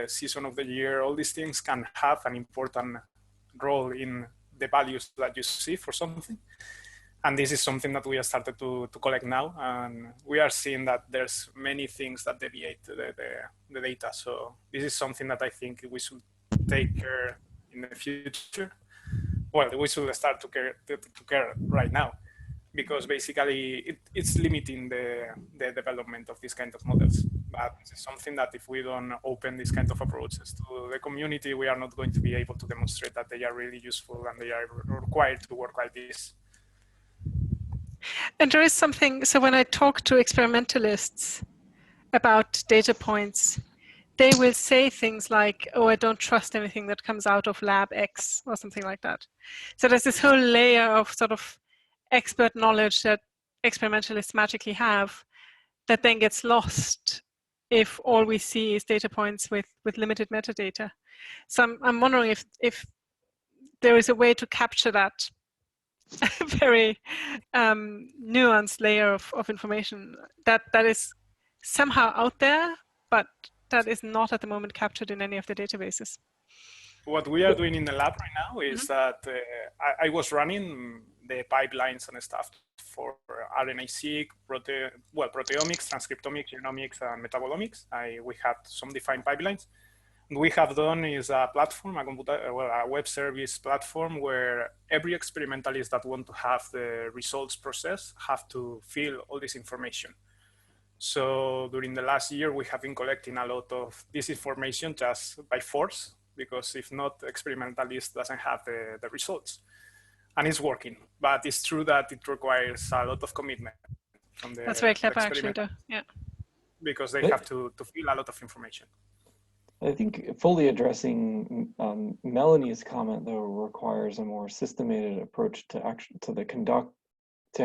season of the year, all these things can have an important role in the values that you see for something. And this is something that we have started to collect now. And we are seeing that there's many things that deviate the data. So this is something that I think we should take care in the future. Well, we should start to care right now, because basically it's limiting the development of this kind of models. But it's something that if we don't open these kind of approaches to the community, we are not going to be able to demonstrate that they are really useful and they are required to work like this. And there is something, so when I talk to experimentalists about data points, they will say things like, oh, I don't trust anything that comes out of lab X or something like that. So there's this whole layer of sort of expert knowledge that experimentalists magically have that then gets lost if all we see is data points with limited metadata. So I'm wondering if there is a way to capture that very nuanced layer of information that is somehow out there, but that is not at the moment captured in any of the databases. What we are doing in the lab right now is that I was running the pipelines and stuff for RNA-seq, proteomics, transcriptomics, genomics, and metabolomics. We had some defined pipelines. What we have done is a platform, a web service platform, where every experimentalist that want to have the results processed have to fill all this information. So during the last year, we have been collecting a lot of this information just by force, because if not, experimentalist doesn't have the results. And it's working, but it's true that it requires a lot of commitment from the That's very clever, actually, though. Yeah. Because they have to fill a lot of information. I think fully addressing Melanie's comment, though, requires a more systemated approach to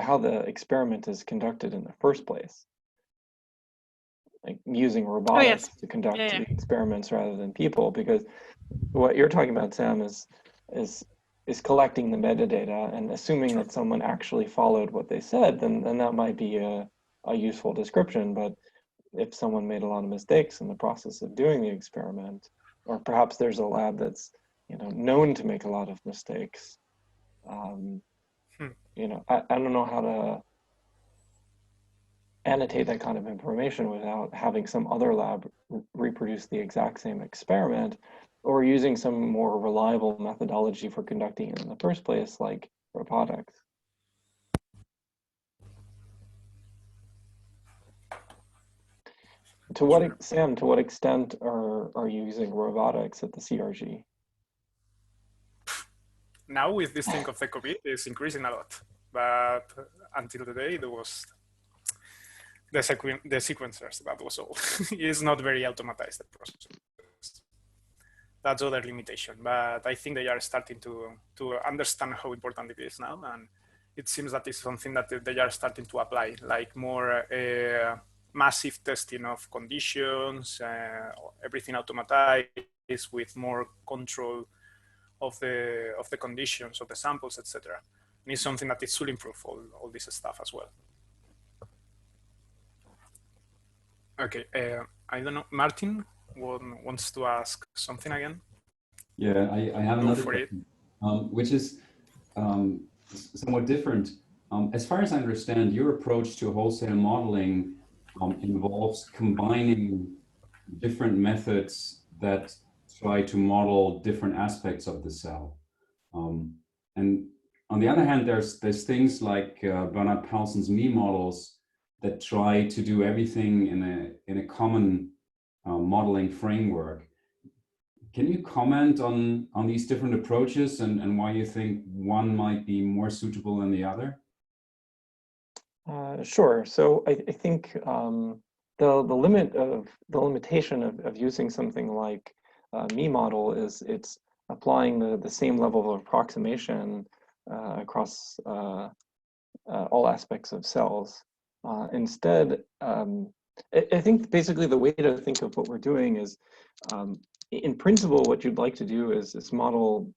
how the experiment is conducted in the first place. Like using robotics to conduct the experiments rather than people, because what you're talking about, Sam, is collecting the metadata and assuming that someone actually followed what they said, then that might be a useful description. But if someone made a lot of mistakes in the process of doing the experiment, or perhaps there's a lab that's known to make a lot of mistakes, I don't know how to annotate that kind of information without having some other lab reproduce the exact same experiment, or using some more reliable methodology for conducting it in the first place, like robotics. Sam, to what extent are you using robotics at the CRG? Now with this thing of the COVID, it's increasing a lot. But until today, there was the sequencers, that was all. It's not very automatized, the process. That's other limitation. But I think they are starting to understand how important it is now. And it seems that it's something that they are starting to apply, like more massive testing of conditions, everything automatized with more control of the conditions of the samples, etc. And it's something that it should improve all this stuff as well. Okay, I don't know. Martin wants to ask something again. Yeah, I have another question, which is somewhat different. As far as I understand, your approach to wholesale modeling involves combining different methods that try to model different aspects of the cell. And on the other hand, there's things like Bernard Paulson's me models that try to do everything in a common modeling framework. Can you comment on these different approaches and why you think one might be more suitable than the other? Sure. So I think the limitation of using something like me model is it's applying the same level of approximation across all aspects of cells. Instead, I think basically the way to think of what we're doing is, in principle, what you'd like to do is model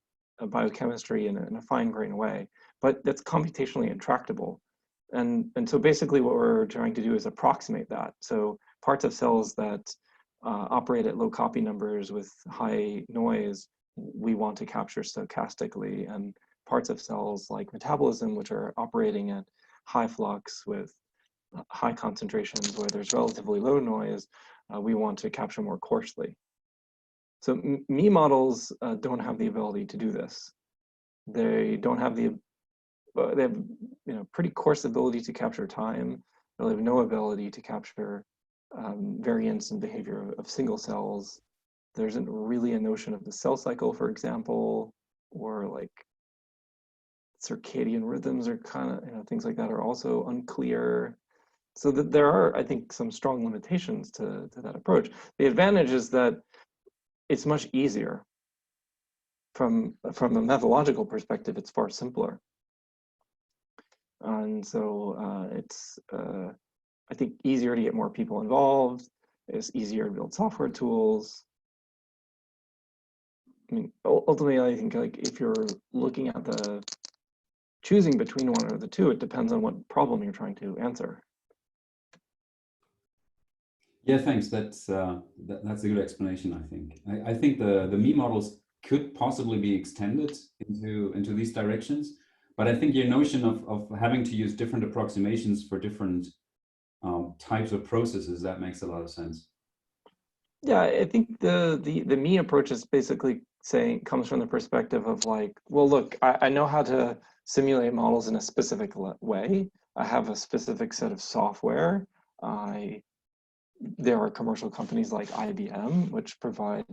biochemistry in a fine-grained way, but that's computationally intractable. And so basically what we're trying to do is approximate that. So parts of cells that operate at low copy numbers with high noise, we want to capture stochastically, and parts of cells like metabolism, which are operating at high flux with high concentrations where there's relatively low noise, we want to capture more coarsely. So me models don't have the ability to do this. They don't have they have pretty coarse ability to capture time. They have no ability to capture variance in behavior of single cells. There isn't really a notion of the cell cycle, for example, or like circadian rhythms are kind of, things like that are also unclear. So that there are, I think, some strong limitations to that approach. The advantage is that it's much easier. From a methodological perspective, it's far simpler. And so it's, I think, easier to get more people involved. It's easier to build software tools. I mean, ultimately, I think like if you're looking at the choosing between one or the two, it depends on what problem you're trying to answer. Yeah, thanks. That's a good explanation, I think. I think the me models could possibly be extended into these directions, but I think your notion of having to use different approximations for different types of processes, that makes a lot of sense. Yeah, I think the me approach is basically comes from the perspective of like, well, look, I know how to simulate models in a specific way. I have a specific set of software. There are commercial companies like IBM, which provide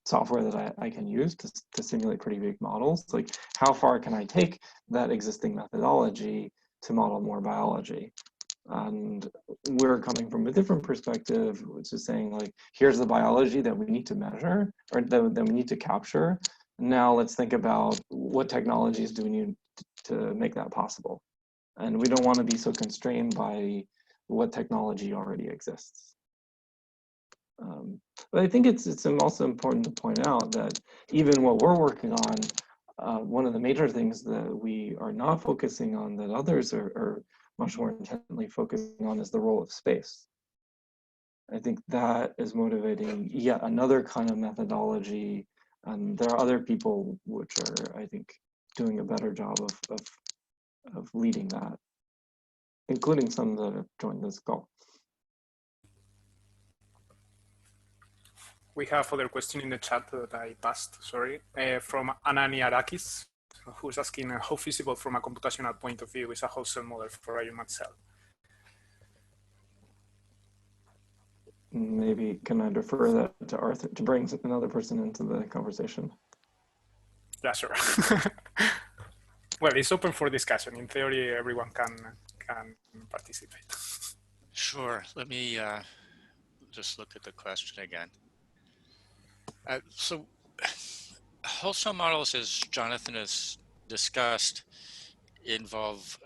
software that I can use to simulate pretty big models. Like, how far can I take that existing methodology to model more biology? And we're coming from a different perspective, which is saying like, here's the biology that we need to measure or that we need to capture. Now let's think about what technologies do we need to make that possible. And we don't want to be so constrained by what technology already exists. But I think it's also important to point out that even what we're working on, one of the major things that we are not focusing on that others are much more intently focusing on is the role of space. I think that is motivating yet another kind of methodology. And there are other people which are, I think, doing a better job of leading that, including some that have joined this call. We have other question in the chat that I passed, sorry, from Anani Arakis, who's asking how feasible from a computational point of view is a wholesale model for a human cell? Maybe can I defer that to Arthur to bring another person into the conversation? Yeah, sure. Well, it's open for discussion. In theory, everyone can participate. Sure. Let me just look at the question again. So wholesale models, as Jonathan has discussed, involve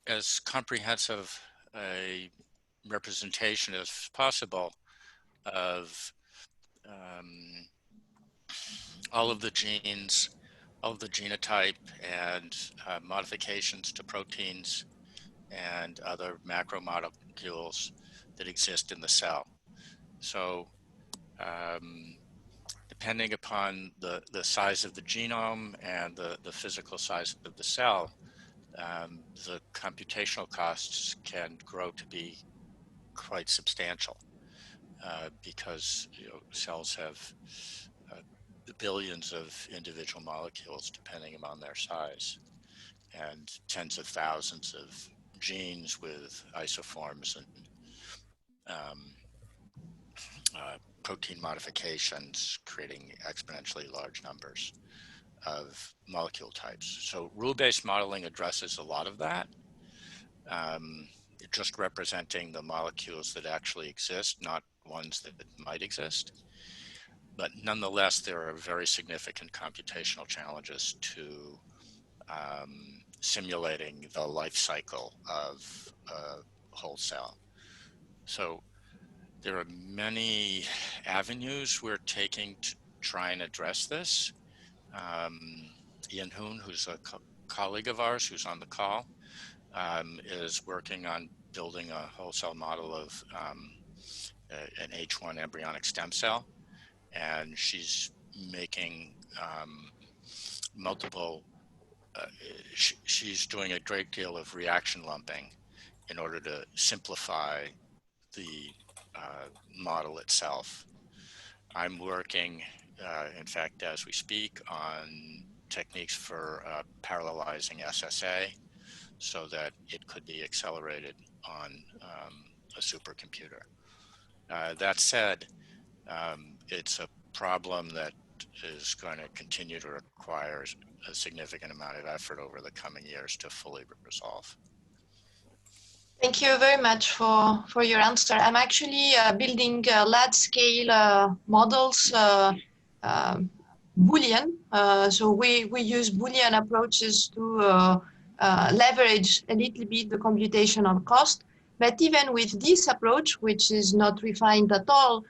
as comprehensive a representation as possible of all of the genes, all of the genotype, and modifications to proteins and other macromolecules that exist in the cell. So depending upon the size of the genome and the physical size of the cell, the computational costs can grow to be quite substantial because cells have billions of individual molecules depending upon their size, and tens of thousands of genes with isoforms and protein modifications, creating exponentially large numbers of molecule types. So rule-based modeling addresses a lot of that, just representing the molecules that actually exist, not ones that might exist. But nonetheless, there are very significant computational challenges to simulating the life cycle of a whole cell. So there are many avenues we're taking to try and address this. Ian Hoon, who's a colleague of ours who's on the call, is working on building a whole cell model of an H1 embryonic stem cell. And she's making she's doing a great deal of reaction lumping in order to simplify the model itself. I'm working, in fact, as we speak, on techniques for parallelizing SSA so that it could be accelerated on a supercomputer. That said, it's a problem that is going to continue to require a significant amount of effort over the coming years to fully resolve. Thank you very much for your answer. I'm actually building large-scale models, Boolean. So we use Boolean approaches to leverage a little bit the computational cost. But even with this approach, which is not refined at all,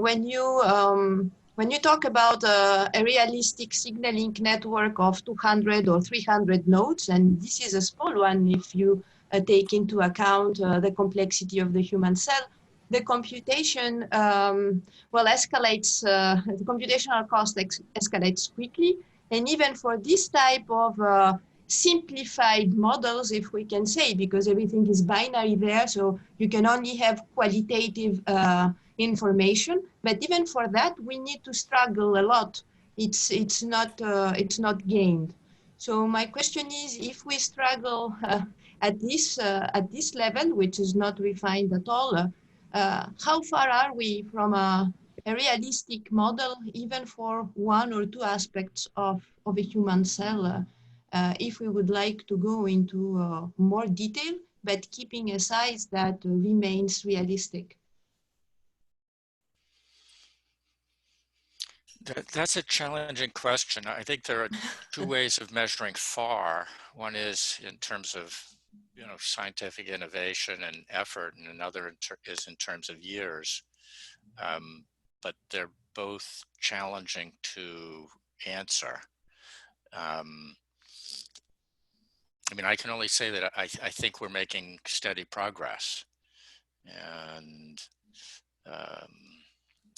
when you talk about a realistic signaling network of 200 or 300 nodes, and this is a small one if you take into account the complexity of the human cell, the computation escalates, the computational cost escalates quickly. And even for this type of simplified models, if we can say, because everything is binary there, so you can only have qualitative information. But even for that, we need to struggle a lot. It's not gained. So my question is, if we struggle at this level, which is not refined at all, how far are we from a realistic model, even for one or two aspects of a human cell, if we would like to go into more detail, but keeping a size that remains realistic? That's a challenging question. I think there are two ways of measuring far. One is in terms of scientific innovation and effort, and another is in terms of years. But they're both challenging to answer. I mean, I can only say that I think we're making steady progress. And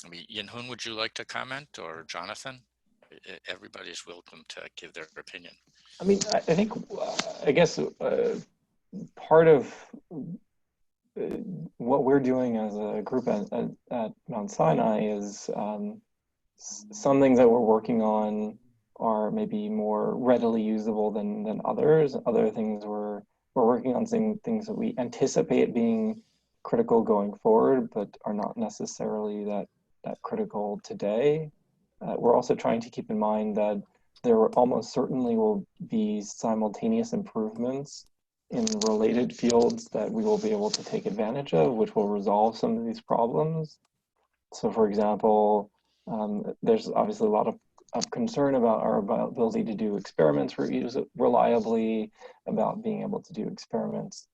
I mean, Yin-Hun, would you like to comment, or Jonathan? Everybody's welcome to give their opinion. I mean, I guess part of what we're doing as a group at Mount Sinai is some things that we're working on are maybe more readily usable than others. Other things we're working on things that we anticipate being critical going forward, but are not necessarily that critical today. We're also trying to keep in mind that there almost certainly will be simultaneous improvements in related fields that we will be able to take advantage of, which will resolve some of these problems. So for example, there's obviously a lot of concern about our ability to do experiments reliably, about being able to do experiments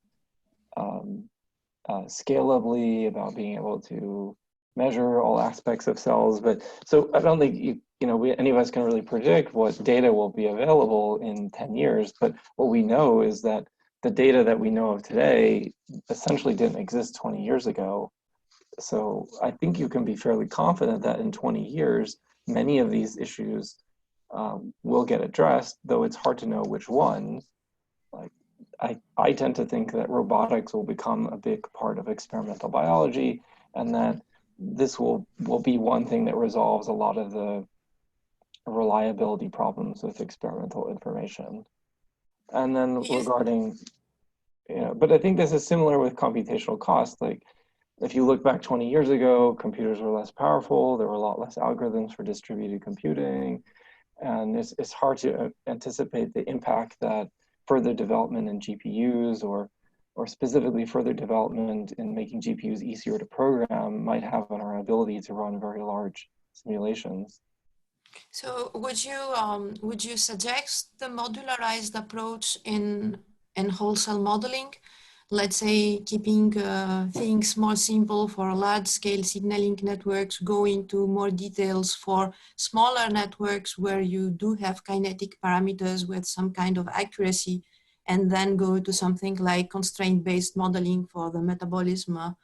scalably, about being able to measure all aspects of cells. But so I don't think any of us can really predict what data will be available in 10 years. But what we know is that the data that we know of today essentially didn't exist 20 years ago. So I think you can be fairly confident that in 20 years, many of these issues will get addressed, though it's hard to know which ones. Like, I tend to think that robotics will become a big part of experimental biology, and that this will be one thing that resolves a lot of the reliability problems with experimental information. And then regarding, but I think this is similar with computational cost. Like, if you look back 20 years ago, computers were less powerful, there were a lot less algorithms for distributed computing, and it's hard to anticipate the impact that further development in GPUs or specifically further development in making GPUs easier to program might have on our ability to run very large simulations. So would you suggest the modularized approach in wholesale modeling? Let's say keeping things more simple for large-scale signaling networks, go into more details for smaller networks where you do have kinetic parameters with some kind of accuracy, and then go to something like constraint-based modeling for the metabolism,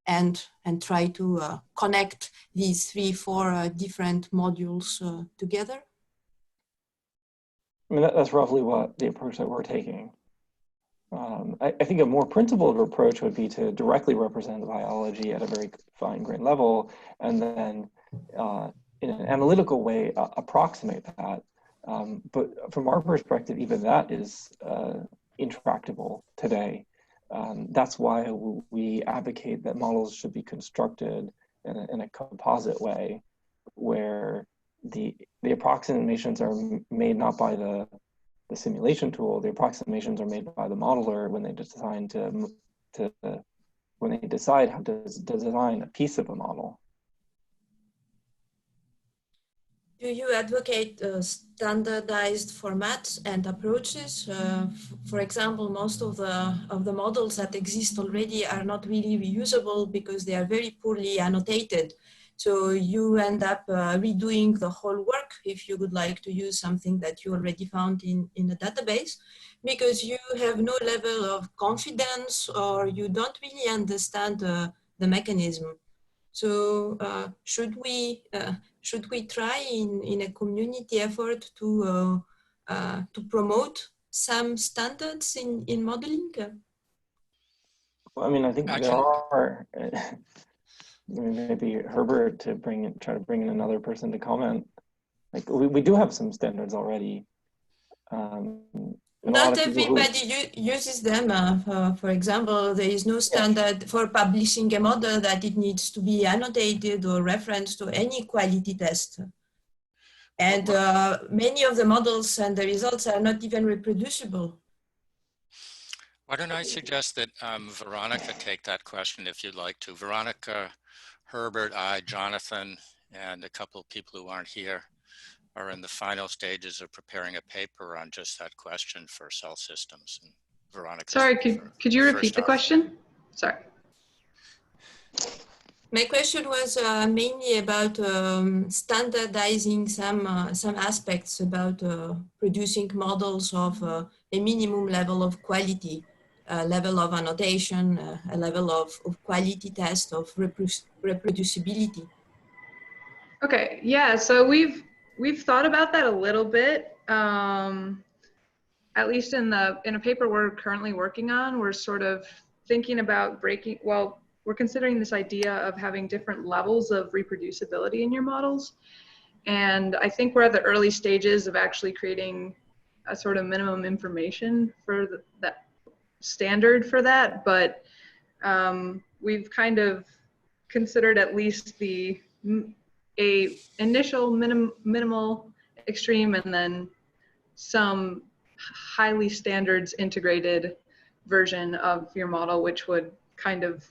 and try to connect these 3-4 different modules together? I mean, that's roughly what the approach that we're taking. I think a more principled approach would be to directly represent biology at a very fine-grained level, and then in an analytical way approximate that. But from our perspective, even that is intractable today. That's why we advocate that models should be constructed in a composite way, where the approximations are made not by the simulation tool. The approximations are made by the modeler when they decide how to design a piece of a model. Do you advocate standardized formats and approaches? For example, most of the models that exist already are not really reusable because they are very poorly annotated. So you end up redoing the whole work if you would like to use something that you already found in a database, because you have no level of confidence or you don't really understand the mechanism. So should we try in a community effort to promote some standards in modeling? Well, I mean, I think there are. Maybe Herbert to try to bring in another person to comment. Like, we do have some standards already. Not everybody uses them. For example, there is no standard for publishing a model that it needs to be annotated or referenced to any quality test. And many of the models and the results are not even reproducible. Why don't I suggest that Veronica take that question if you'd like to. Veronica, Herbert, I, Jonathan, and a couple of people who aren't here are in the final stages of preparing a paper on just that question for cell systems. And Veronica. Sorry, could you repeat the question? Sorry. My question was mainly about standardizing some aspects about producing models of a minimum level of quality, level of annotation, a level of quality test, of reproducibility. Okay, yeah, so we've thought about that a little bit. At least in a paper we're currently working on, we're sort of thinking about we're considering this idea of having different levels of reproducibility in your models. And I think we're at the early stages of actually creating a sort of minimum information for that standard for that. But we've kind of considered at least a initial minimal extreme, and then some highly standards integrated version of your model, which would kind of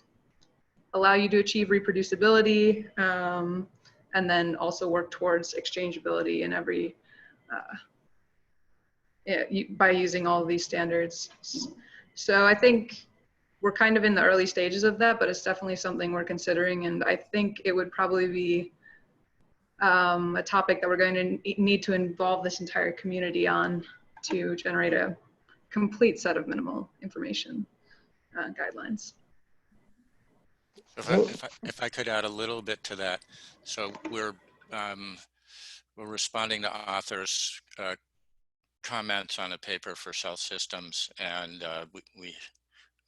allow you to achieve reproducibility, and then also work towards exchangeability in every, by using all of these standards. So I think we're kind of in the early stages of that, but it's definitely something we're considering. And I think it would probably be a topic that we're going to need to involve this entire community on to generate a complete set of minimal information guidelines. If I could add a little bit to that. So we're We're responding to authors' comments on a paper for cell systems, and we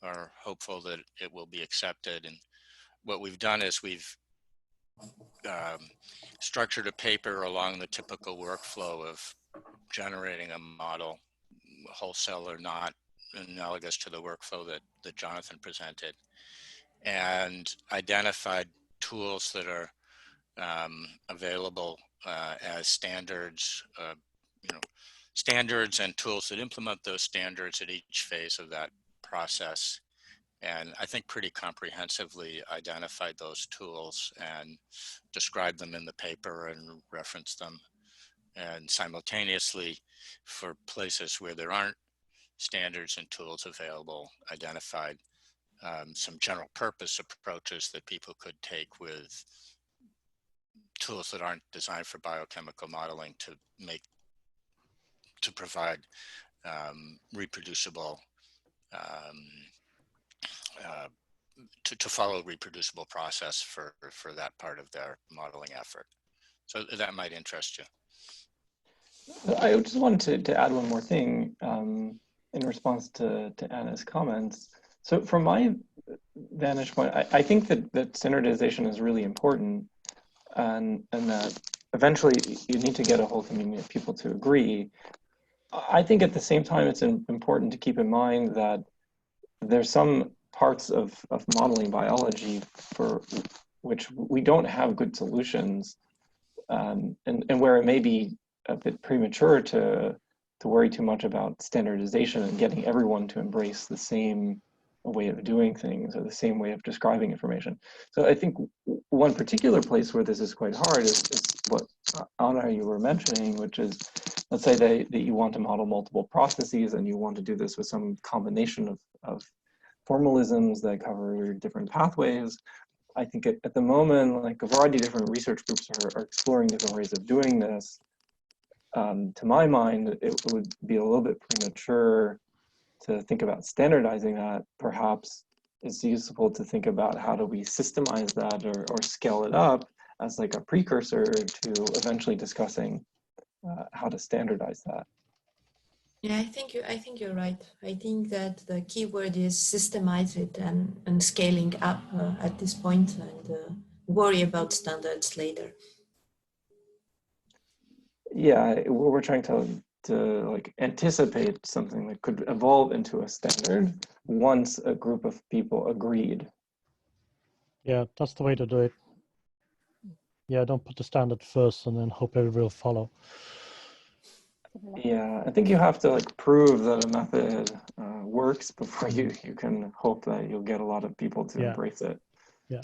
are hopeful that it will be accepted. And what we've done is we've structured a paper along the typical workflow of generating a model, wholesale or not, analogous to the workflow that Jonathan presented, and identified tools that are available as standards, standards and tools that implement those standards at each phase of that process. And I think pretty comprehensively identified those tools and described them in the paper and referenced them. And simultaneously, for places where there aren't standards and tools available, identified some general purpose approaches that people could take with tools that aren't designed for biochemical modeling to provide reproducible, to follow a reproducible process for that part of their modeling effort. So that might interest you. I just wanted to add one more thing in response to Anna's comments. So from my vantage point, I think that standardization is really important, and that eventually you need to get a whole community of people to agree. I think at the same time, it's important to keep in mind that there's some parts of modeling biology for which we don't have good solutions, and where it may be a bit premature to worry too much about standardization and getting everyone to embrace the same way of doing things or the same way of describing information. So I think one particular place where this is quite hard is what Anna, you were mentioning, which is, let's say that you want to model multiple processes and you want to do this with some combination of formalisms that cover different pathways. I think at the moment, like a variety of different research groups are exploring different ways of doing this. To my mind, it would be a little bit premature to think about standardizing that. Perhaps it's useful to think about how do we systemize that or scale it up as like a precursor to eventually discussing how to standardize that. Yeah, I think you're right. I think that the key word is systemize it and scaling up at this point, and worry about standards later. Yeah, we're trying to like anticipate something that could evolve into a standard once a group of people agreed. Yeah, that's the way to do it. Yeah, don't put the standard first and then hope everybody will follow. Yeah, I think you have to like prove that a method works before you can hope that you'll get a lot of people to embrace it. Yeah.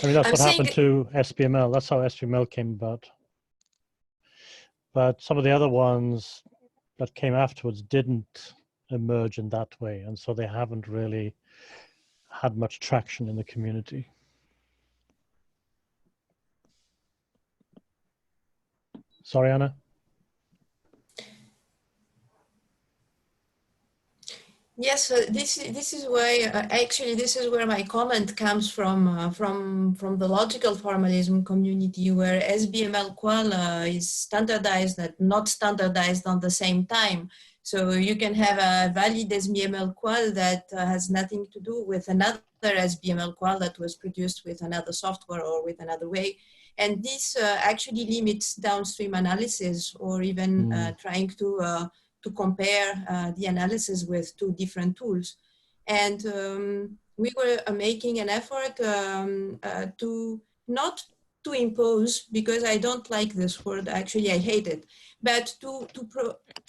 I mean, that's what happened to SBML. That's how SBML came about. But some of the other ones that came afterwards didn't emerge in that way. And so they haven't really had much traction in the community. Sorry, Anna? Yes, this is why actually this is where my comment comes from the logical formalism community, where SBML qual is standardized and not standardized on the same time. So you can have a valid SBML qual that has nothing to do with another SBML qual that was produced with another software or with another way. And this actually limits downstream analysis, or even trying to compare the analysis with two different tools. And we were making an effort to not to impose, because I don't like this word, actually I hate it, but to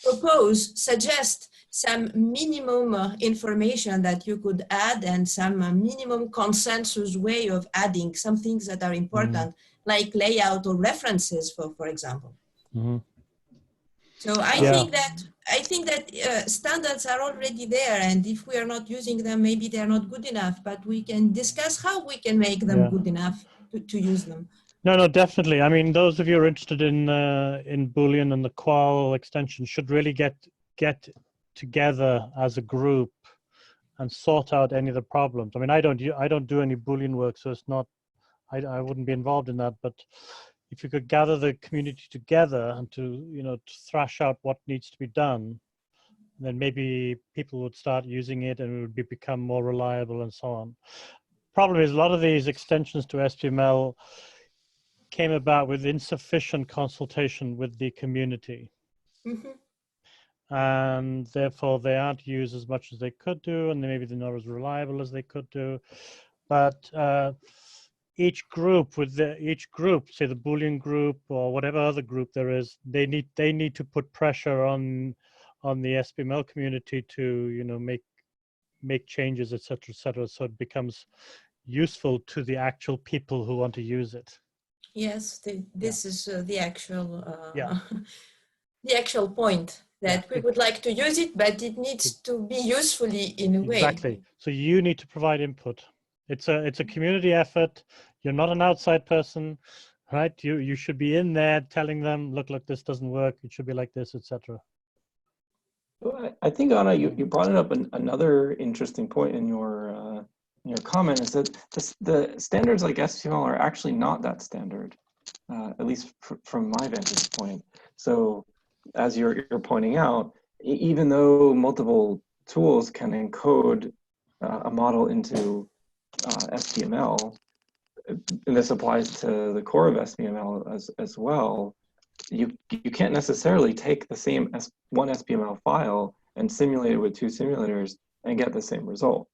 propose, suggest some minimum information that you could add, and some minimum consensus way of adding some things that are important, like layout or references, for example. So I think that standards are already there, and if we are not using them, maybe they are not good enough, but we can discuss how we can make them good enough to use them. No, definitely. I mean, those of you who are interested in Boolean and the qual extension should really get together as a group and sort out any of the problems. I mean, I don't do any Boolean work, so it's not, I wouldn't be involved in that, but if you could gather the community together and to, you know, to thrash out what needs to be done, then maybe people would start using it and it would become more reliable and so on. Problem is, a lot of these extensions to SPML came about with insufficient consultation with the community. And therefore they aren't used as much as they could do, and maybe they're not as reliable as they could do. But each group, say the Boolean group or whatever other group there is, they need to put pressure on the SPML community to, you know, make changes, etc., so it becomes useful to the actual people who want to use it. Yes, this is the actual Yeah. the actual point, that we would like to use it, but it needs to be usefully in a way. Exactly. So you need to provide input. It's a community effort. You're not an outside person, right? You should be in there telling them, look, this doesn't work. It should be like this, etc. Well, I think, Anna, you brought it up another interesting point in your comment, is that the standards like SPML are actually not that standard, at least from my vantage point. So as you're pointing out, even though multiple tools can encode a model into SPML, and this applies to the core of SPML as well, you can't necessarily take the same one SPML file and simulate it with two simulators and get the same result.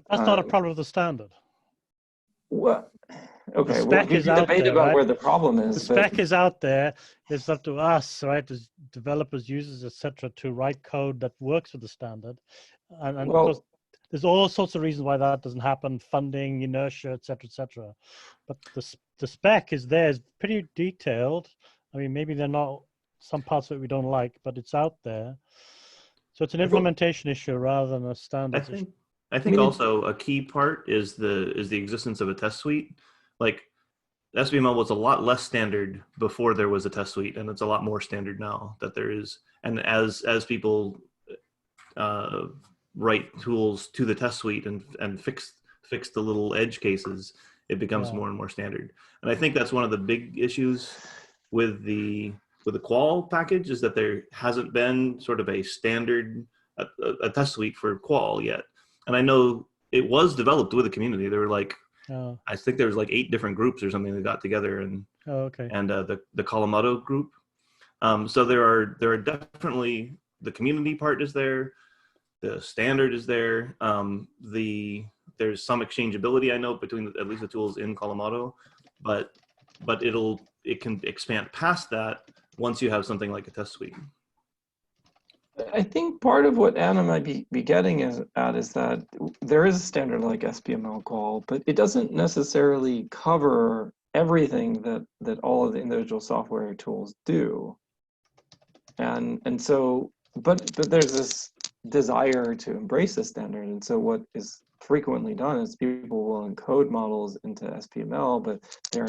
That's not a problem with the standard. What? Okay, the spec we is can out debate there, about right? where the problem is. The spec is out there. It's up to us, right, as developers, users, etc., to write code that works with the standard. And well, of course, there's all sorts of reasons why that doesn't happen: funding, inertia, etc., etc. But the spec is there. It's pretty detailed. I mean, maybe they're not, some parts of it we don't like, but it's out there. So it's an implementation issue rather than a standard issue. I think also a key part is the existence of a test suite. Like SPML was a lot less standard before there was a test suite, and it's a lot more standard now that there is. And as people write tools to the test suite and fix the little edge cases, it becomes more and more standard. And I think that's one of the big issues with the qual package, is that there hasn't been sort of a standard a test suite for qual yet. And I know it was developed with the community. There were like, I think there was like 8 different groups or something that got together, and and the Colomado group. So there are definitely, the community part is there, the standard is there. There's some exchangeability, I know, between at least the tools in Colomado, but it can expand past that once you have something like a test suite. I think part of what Anna might be getting at is that there is a standard like SPML qual, but it doesn't necessarily cover everything that all of the individual software tools do. And so, but there's this desire to embrace the standard. And so what is frequently done is people will encode models into SPML, but they're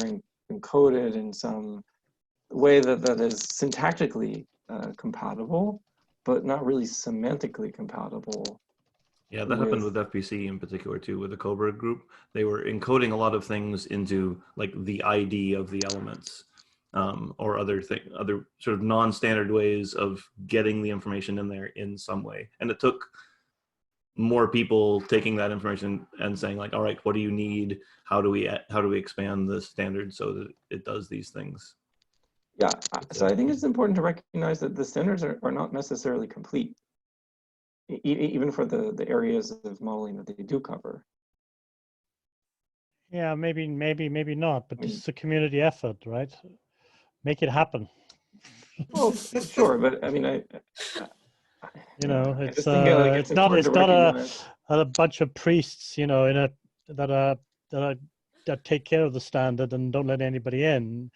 encoded in some way that is syntactically compatible, but not really semantically compatible. Yeah, that happened with FPC in particular too, with the Cobra group. They were encoding a lot of things into like the ID of the elements, or other sort of non-standard ways of getting the information in there in some way. And it took more people taking that information and saying like, all right, what do you need? How do we expand the standard so that it does these things? Yeah, so I think it's important to recognize that the standards are not necessarily complete, even for the areas of modeling that they do cover. Yeah, maybe not, but this is a community effort, right? Make it happen. Well, sure, but I mean, you know, it's it's not a bunch of priests, you know, that take care of the standard and don't let anybody in.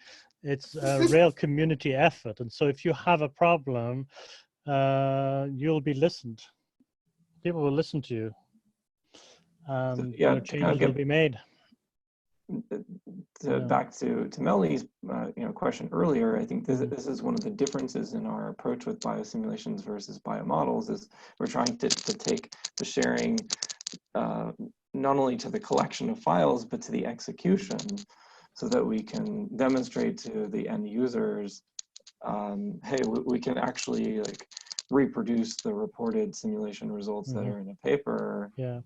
It's a real community effort, and so if you have a problem, you'll be listened. People will listen to you, and you know, changes will be made. Back to Meli's question earlier, I think this is one of the differences in our approach with biosimulations versus biomodels, is we're trying to take the sharing not only to the collection of files, but to the execution. so that we can demonstrate to the end users, hey, we can actually like reproduce the reported simulation results that are in a paper. Yeah.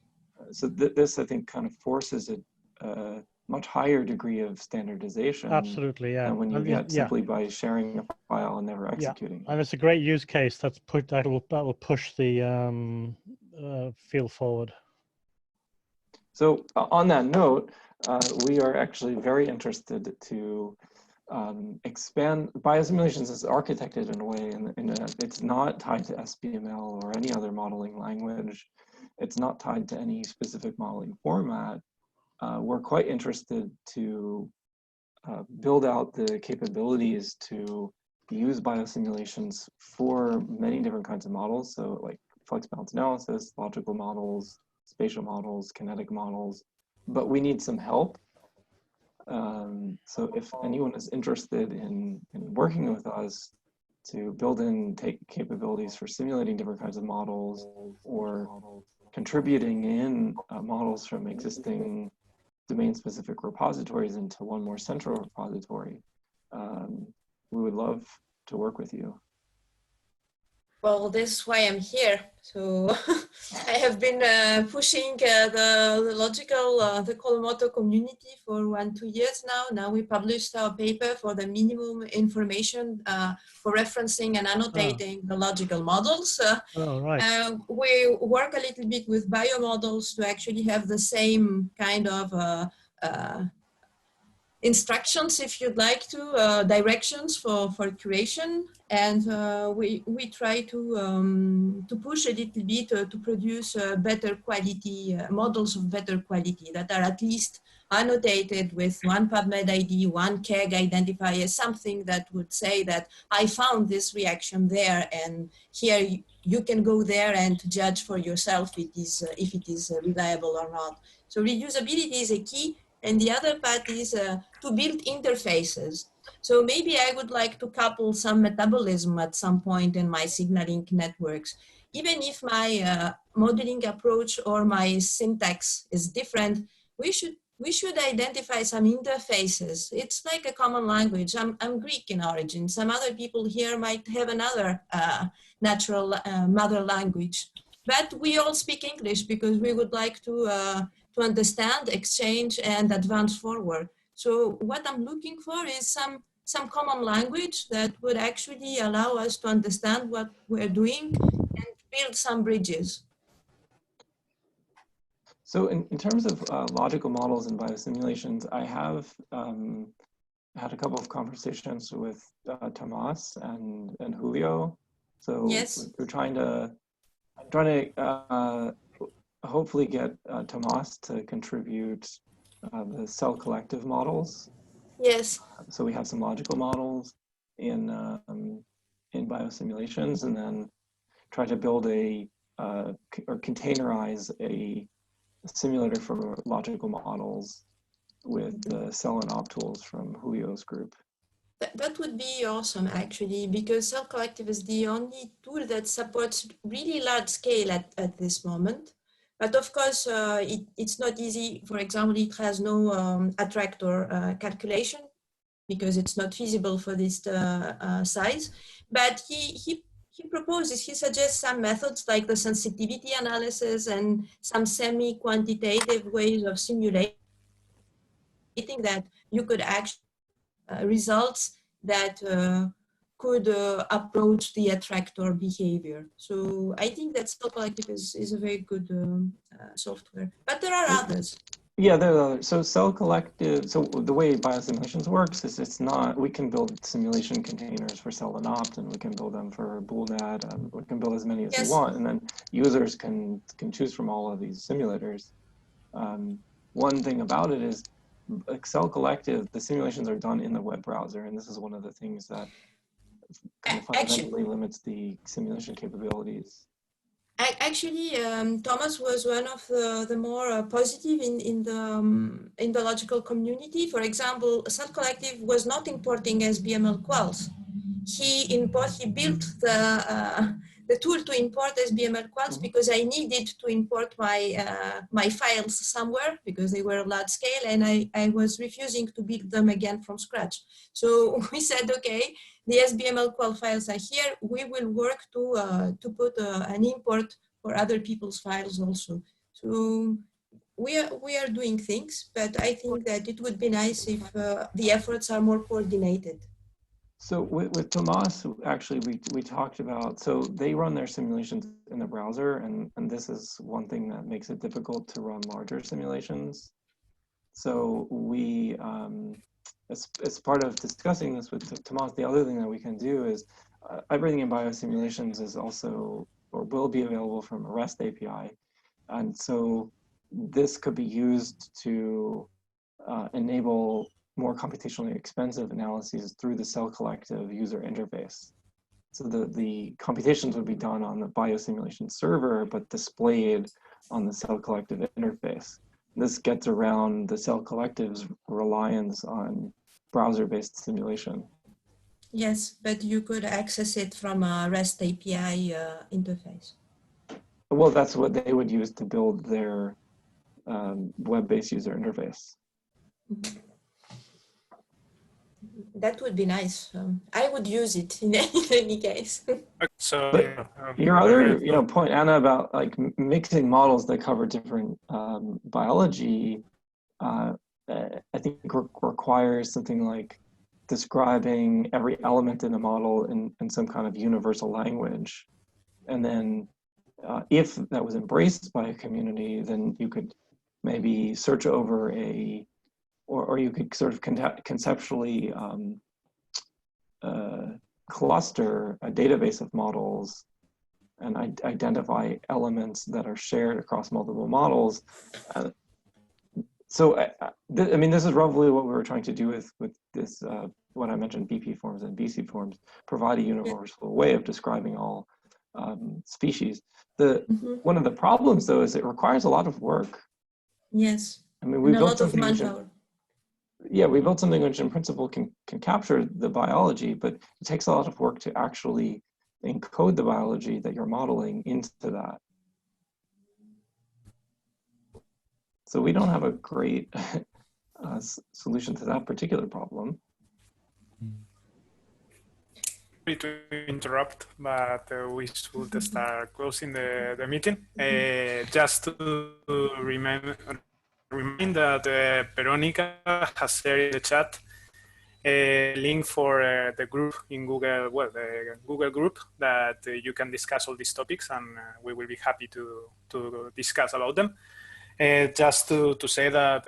So this, I think, kind of forces a much higher degree of standardization. Absolutely, yeah. Than when you get simply by sharing a file and never executing. And it's a great use case that will push the field forward. So on that note, we are actually very interested to expand. Biosimulations is architected in a way, it's not tied to SBML or any other modeling language. It's not tied to any specific modeling format. We're quite interested to build out the capabilities to use biosimulations for many different kinds of models. So like flex balance analysis, logical models, spatial models, kinetic models, but we need some help. So if anyone is interested in working with us to build in capabilities for simulating different kinds of models or contributing in models from existing domain-specific repositories into one more central repository, we would love to work with you. Well, this is why I'm here. So I have been pushing the logical, the Colomoto community for 1-2 years now. Now we published our paper for the minimum information for referencing and annotating the logical models. Right. We work a little bit with biomodels to actually have the same kind of instructions, if you'd like to, directions for curation, and we try to push a little bit to produce better quality models of better quality that are at least annotated with one PubMed ID, one KEGG identifier, something that would say that I found this reaction there, and here you can go there and judge for yourself if it is reliable or not. So reusability is a key. And the other part is to build interfaces. So maybe I would like to couple some metabolism at some point in my signaling networks. Even if my modeling approach or my syntax is different, we should identify some interfaces. It's like a common language. I'm Greek in origin. Some other people here might have another natural mother language. But we all speak English because we would like to understand, exchange, and advance forward. So what I'm looking for is some common language that would actually allow us to understand what we're doing and build some bridges. So in terms of logical models and biosimulations, I have had a couple of conversations with Tomas and Julio. So yes, we're trying to hopefully get Tomas to contribute the cell collective models. Yes. So we have some logical models in biosimulations, and then try to build or containerize a simulator for logical models with the cell and op tools from Julio's group. That would be awesome, actually, because Cell Collective is the only tool that supports really large scale at this moment. But of course, it's not easy. For example, it has no attractor calculation because it's not feasible for this size. But he suggests some methods like the sensitivity analysis and some semi-quantitative ways of simulating that you could actually results that could approach the attractor behavior. So I think that Cell Collective is a very good software, but there are others. Yeah, there are others. So Cell Collective, so the way biosimulations works is it's not, we can build simulation containers for cell and opt, and we can build them for BoolNet, and we can build as many as we want, and then users can choose from all of these simulators. One thing about it is Cell Collective, the simulations are done in the web browser, and this is one of the things that kind of fundamentally limits the simulation capabilities. Actually, Thomas was one of the more positive in the logical community. For example, Cell Collective was not importing SBML quals. he built the tool to import SBML quals because I needed to import my files somewhere because they were large scale, and I was refusing to build them again from scratch. So we said, okay, the SBML qual files are here. We will work to put an import for other people's files also. So we are doing things, but I think that it would be nice if the efforts are more coordinated. So with Tomas, actually, we talked about, so they run their simulations in the browser, and this is one thing that makes it difficult to run larger simulations. So we, as part of discussing this with Tomas, the other thing that we can do is everything in BioSimulations is also, or will be available from a REST API. And so this could be used to enable more computationally expensive analyses through the cell collective user interface. So the computations would be done on the biosimulation server, but displayed on the cell collective interface. This gets around the cell collective's reliance on browser-based simulation. Yes, but you could access it from a REST API interface. Well, that's what they would use to build their web-based user interface. That would be nice. I would use it in any case. So your other, point, Anna, about like mixing models that cover different biology, I think requires something like describing every element in a model in some kind of universal language, and then if that was embraced by a community, then you could maybe search over or you could sort of conceptually cluster a database of models and identify elements that are shared across multiple models. So, I mean, this is roughly what we were trying to do with this, what I mentioned, BP forms and BC forms, provide a universal way of describing all species. One of the problems, though, is it requires a lot of work. Yes, I mean, and a lot of manpower. Yeah, we built something which in principle can capture the biology, but it takes a lot of work to actually encode the biology that you're modeling into that. So we don't have a great solution to that particular problem. Sorry to interrupt, but we should start closing the meeting. Just to remind that Veronica has shared in the chat a link for the group in Google, well, the Google group that you can discuss all these topics, and we will be happy to discuss about them. Just to say that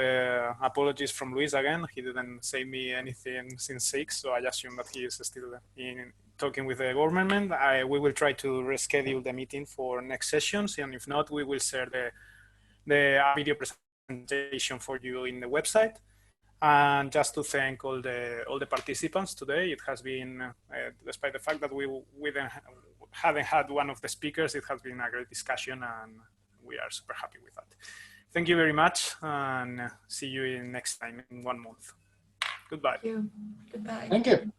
apologies from Luis again. He didn't say me anything since 6, so I assume that he is still talking with the government. We will try to reschedule the meeting for next sessions, and if not, we will share the video presentation for you in the website. And just to thank all the participants today. It has been, despite the fact that we haven't had one of the speakers, it has been a great discussion, and we are super happy with that. Thank you very much, and see you next time in 1 month. Goodbye. Thank you. Goodbye. Thank you.